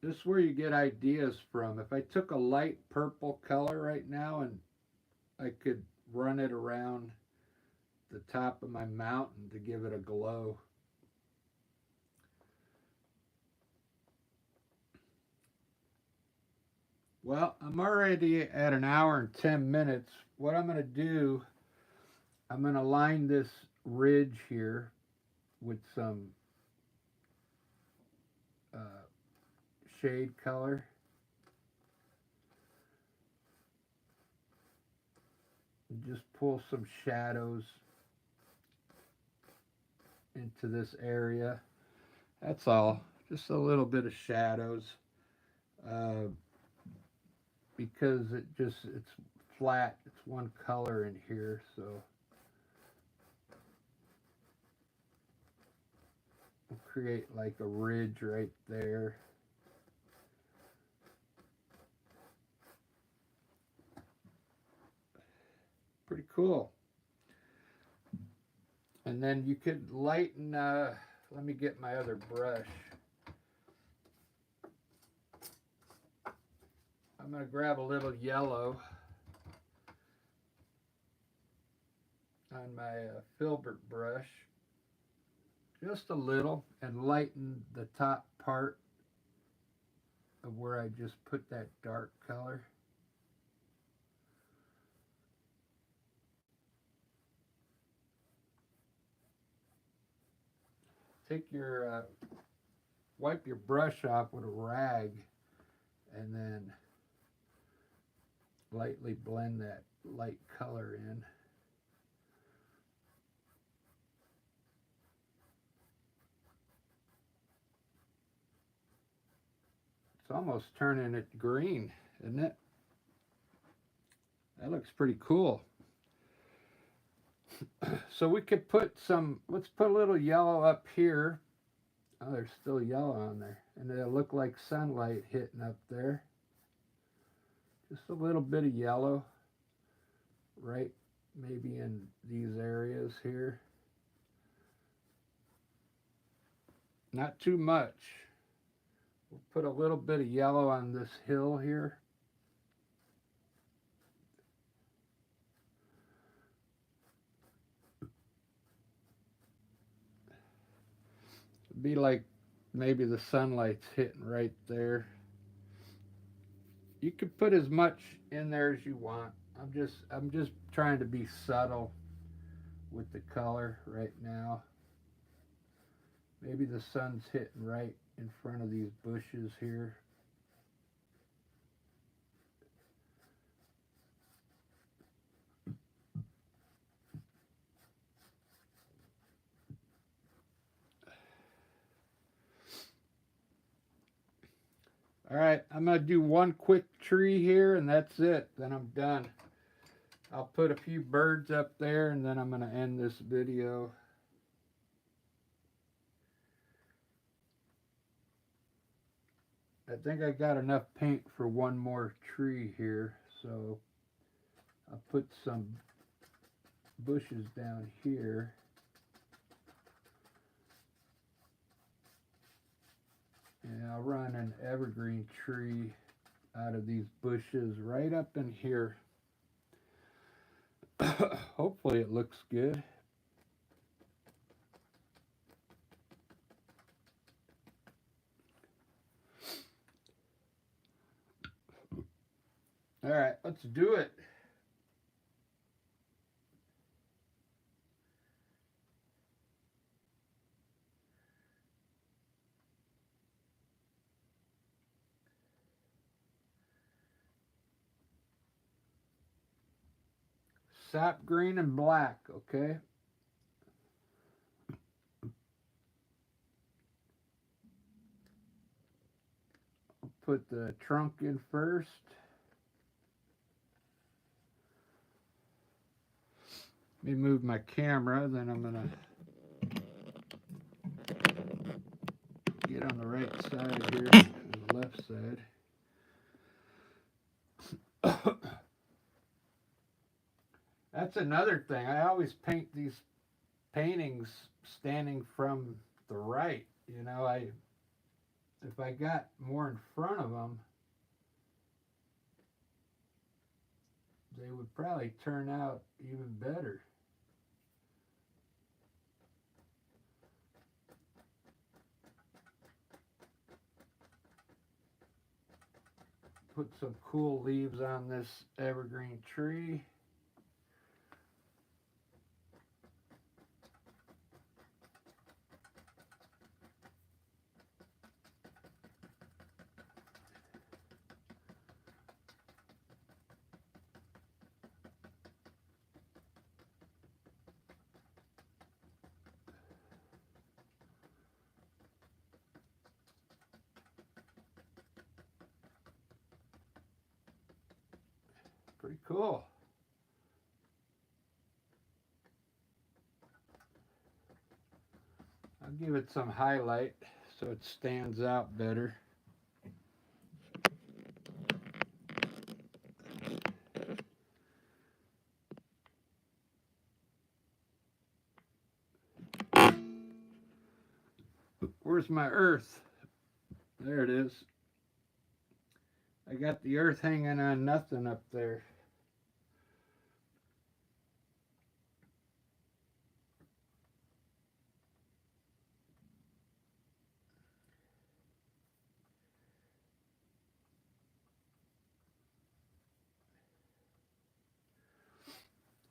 This is where you get ideas from. If I took a light purple color right now and I could run it around the top of my mountain to give it a glow. Well, I'm already at an hour and 10 minutes. What I'm going to do, I'm going to line this ridge here with some shade color. And just pull some shadows into this area. That's all. Just a little bit of shadows. Because it's flat. It's one color in here, so we'll create like a ridge right there. Pretty cool. And then you could lighten, let me get my other brush. I'm going to grab a little yellow on my filbert brush, just a little, and lighten the top part of where I just put that dark color. Take your, wipe your brush off with a rag, and then lightly blend that light color in. It's almost turning it green, isn't it? That looks pretty cool. So we could put some, let's put a little yellow up here. Oh, there's still yellow on there. And it'll look like sunlight hitting up there. Just a little bit of yellow. Right, maybe in these areas here. Not too much. We'll put a little bit of yellow on this hill here. Be like maybe the sunlight's hitting right there. You could put as much in there as you want. I'm just trying to be subtle with the color right now. Maybe the sun's hitting right in front of these bushes here. All right, I'm going to do one quick tree here, and that's it. Then I'm done. I'll put a few birds up there, and then I'm going to end this video. I think I got enough paint for one more tree here, so I'll put some bushes down here. And I'll run an evergreen tree out of these bushes right up in here. Hopefully it looks good. All right, let's do it. Sap green and black, okay? I'll put the trunk in first. Let me move my camera, then I'm gonna get on the right side here, the left side. That's another thing. I always paint these paintings standing from the right. You know, if I got more in front of them, they would probably turn out even better. Put some cool leaves on this evergreen tree. Pretty cool. I'll give it some highlight so it stands out better. Where's my earth? There it is. I got the earth hanging on nothing up there.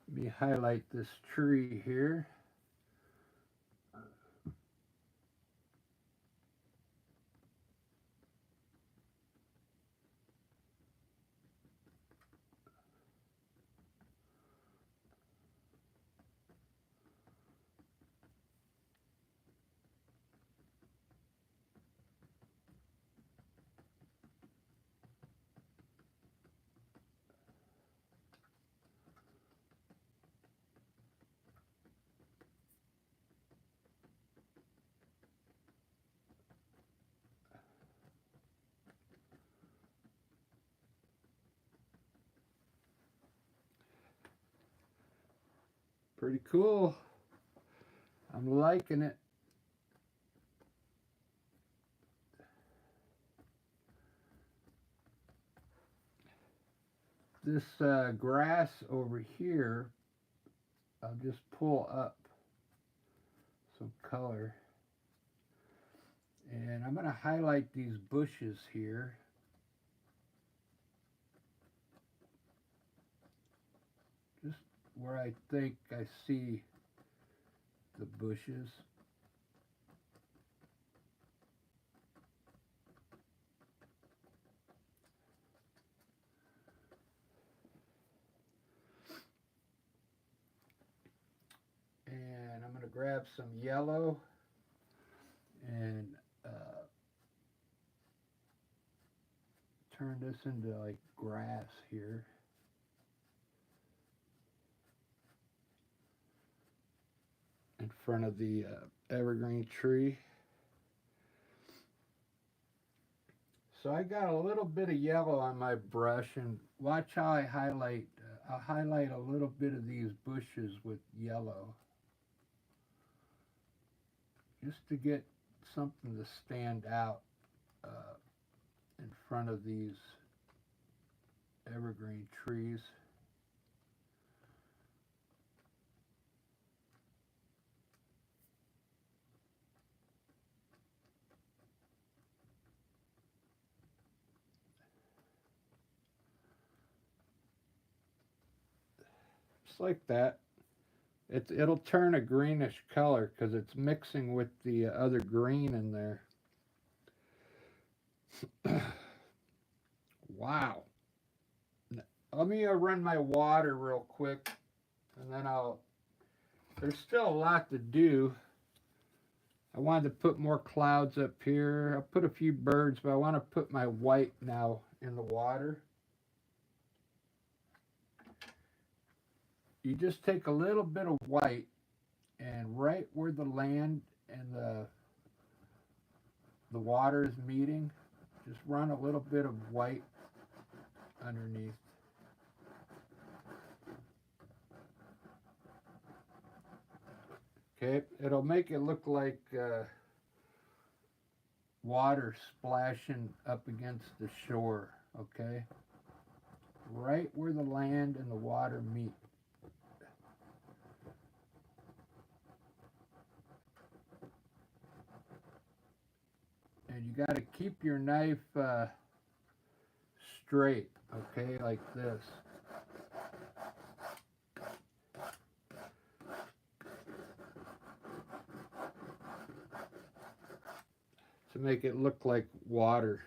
Let me highlight this tree here. Pretty cool. I'm liking it. This grass over here, I'll just pull up some color. And I'm going to highlight these bushes here. Just where I think I see the bushes. And I'm going to grab some yellow and turn this into like grass here. In front of the evergreen tree. So I got a little bit of yellow on my brush, and watch how I highlight. I'll highlight a little bit of these bushes with yellow, just to get something to stand out in front of these evergreen trees. Just like that. It'll turn a greenish color because it's mixing with the other green in there. Wow. Let me run my water real quick, and then there's still a lot to do. I wanted to put more clouds up here. I'll put a few birds, but I want to put my white now in the water. You just take a little bit of white, and right where the land and the water is meeting, just run a little bit of white underneath. Okay, it'll make it look like water splashing up against the shore, okay? Right where the land and the water meet. And you got to keep your knife straight, okay, like this. To make it look like water.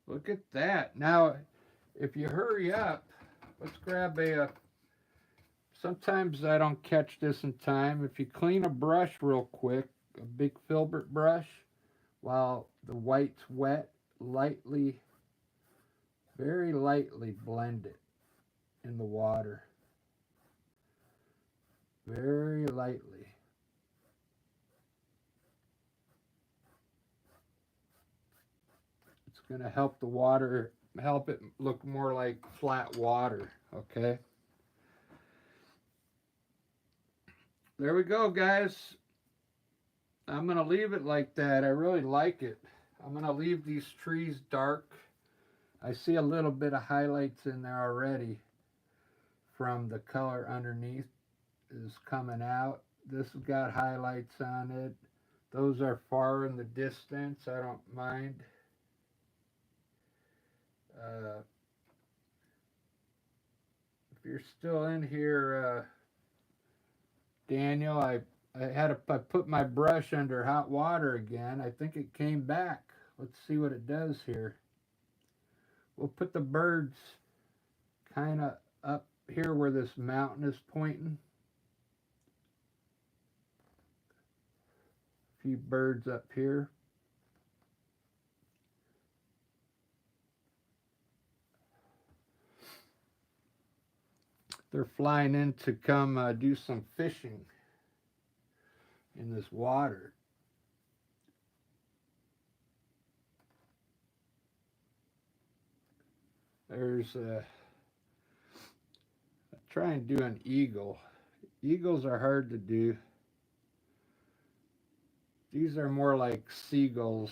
Look at that. Now, if you hurry up, let's grab sometimes I don't catch this in time. If you clean a brush real quick, a big filbert brush, while the white's wet, lightly Very lightly blend it in the water. Very lightly. It's going to help the water, help it look more like flat water, okay? There we go, guys. I'm going to leave it like that. I really like it. I'm going to leave these trees dark. I see a little bit of highlights in there already from the color underneath is coming out. This has got highlights on it. Those are far in the distance. I don't mind. If you're still in here, Daniel, I put my brush under hot water again. I think it came back. Let's see what it does here. We'll put the birds kind of up here where this mountain is pointing. A few birds up here. They're flying in to come do some fishing in this water. There's try and do an eagle. Eagles are hard to do. These are more like seagulls.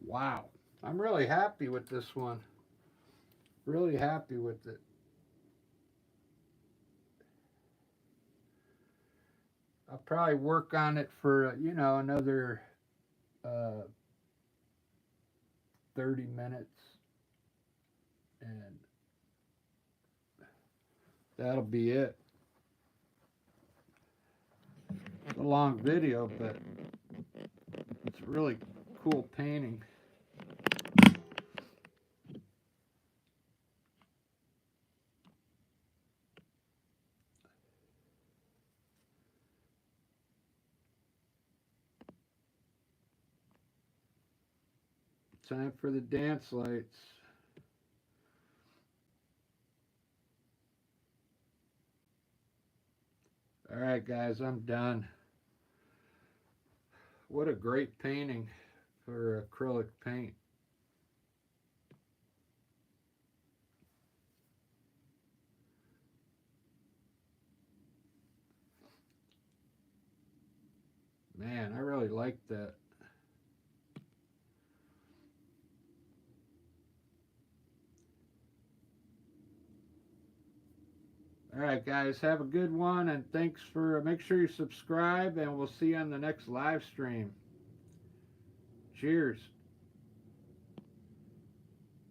Wow. I'm really happy with this one. Really happy with it. I'll probably work on it for, you know, another 30 minutes. And that'll be it. It's a long video, but it's a really cool painting. Time for the dance lights. All right, guys, I'm done. What a great painting for acrylic paint. Man, I really like that. All right, guys, have a good one, and thanks for, make sure you subscribe, and we'll see you on the next live stream. Cheers.